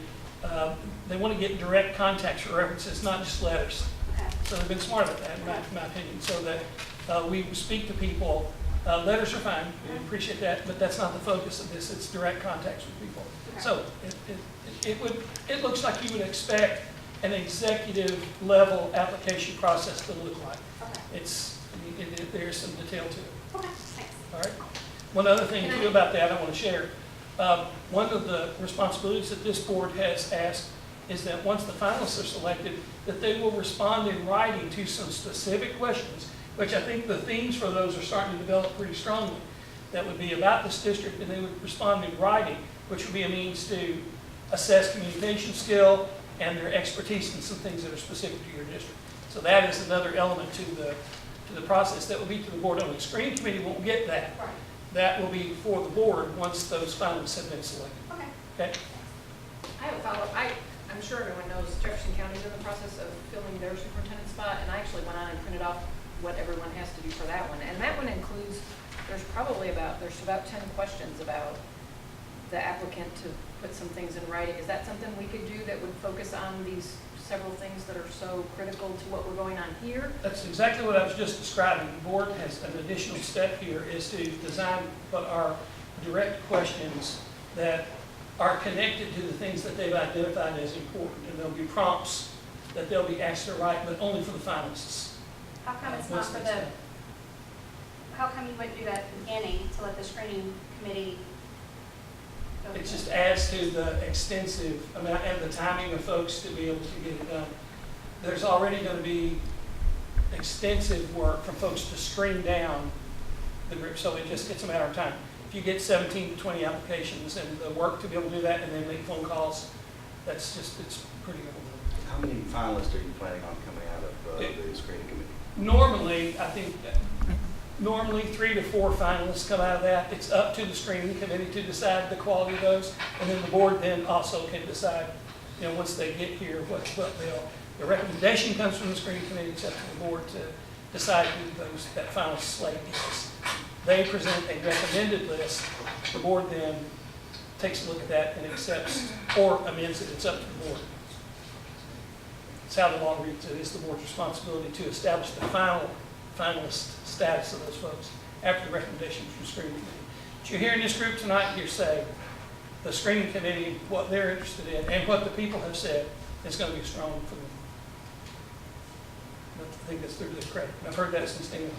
they want to get direct contacts for references, not just letters. Okay. So they've been smart about that, in my opinion, so that we speak to people. Letters are fine, we appreciate that, but that's not the focus of this, it's direct contacts with people. Okay. So it looks like you would expect an executive level application process to look like. Okay. There's some detail to it, Okay, thanks. all right? One other thing too about that I want to share. One of the responsibilities that this board has asked is that once the finalists are selected, that they will respond in writing to some specific questions, which I think the themes for those are starting to develop pretty strongly. That would be about this district, and they would respond in writing, which would be a means to assess communication skill and their expertise in some things that are specific to your district. So that is another element to the process. That will be to the board only. Screening committee won't get that. Right. That will be for the board once those finalists have been selected. Okay. Okay? I have a follow-up. I'm sure everyone knows Jefferson County is in the process of filling their superintendent spot, and I actually went on and printed off what everyone has to do for that one. And that one includes, there's about 10 questions about the applicant to put some things in writing. Is that something we could do that would focus on these several things that are so critical to what we're going on here? That's exactly what I was just describing. The board has an additional step here is to design what are direct questions that are connected to the things that they've identified as important. And there'll be prompts that they'll be asked to write, but only for the finalists. How come it's not for the, how come you wouldn't do that at the beginning to let the screening committee go It through just it? adds to the extensive amount and the timing of folks to be able to get it done. There's already going to be extensive work for folks to screen down the group, so it's a matter of time. If you get 17 to 20 applications and the work to be able to do that and then make phone calls, it's pretty overwhelming. How many finalists are you planning on coming out of the screening committee? Normally, I think, normally 3 to 4 finalists come out of that. It's up to the screening committee to decide the quality of those, and then the board then also can decide, once they get here, what the recommendation comes from the screening committee. It's up to the board to decide who that final slate is. They present a recommended list. The board then takes a look at that and accepts or amends it. It's up to the board. It's how the law reads. It is the board's responsibility to establish the finalist status of those folks after the recommendation from the screening committee. But you're hearing this group tonight here say the screening committee, what they're interested in, and what the people have said is going to be strong for them. I think that's their credit. I've heard that since then.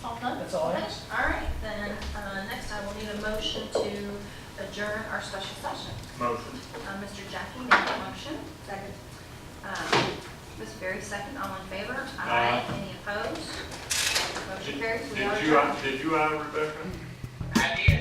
All done? That's all I have. Okay. All right, then, next I will need a motion to adjourn our special session. Motion. Mr. Jackie made the motion. Second. Ms. Berry, second. All in favor? Aye. Any opposed? Motion carries. We are Did adjourned. you, Rebecca? I did.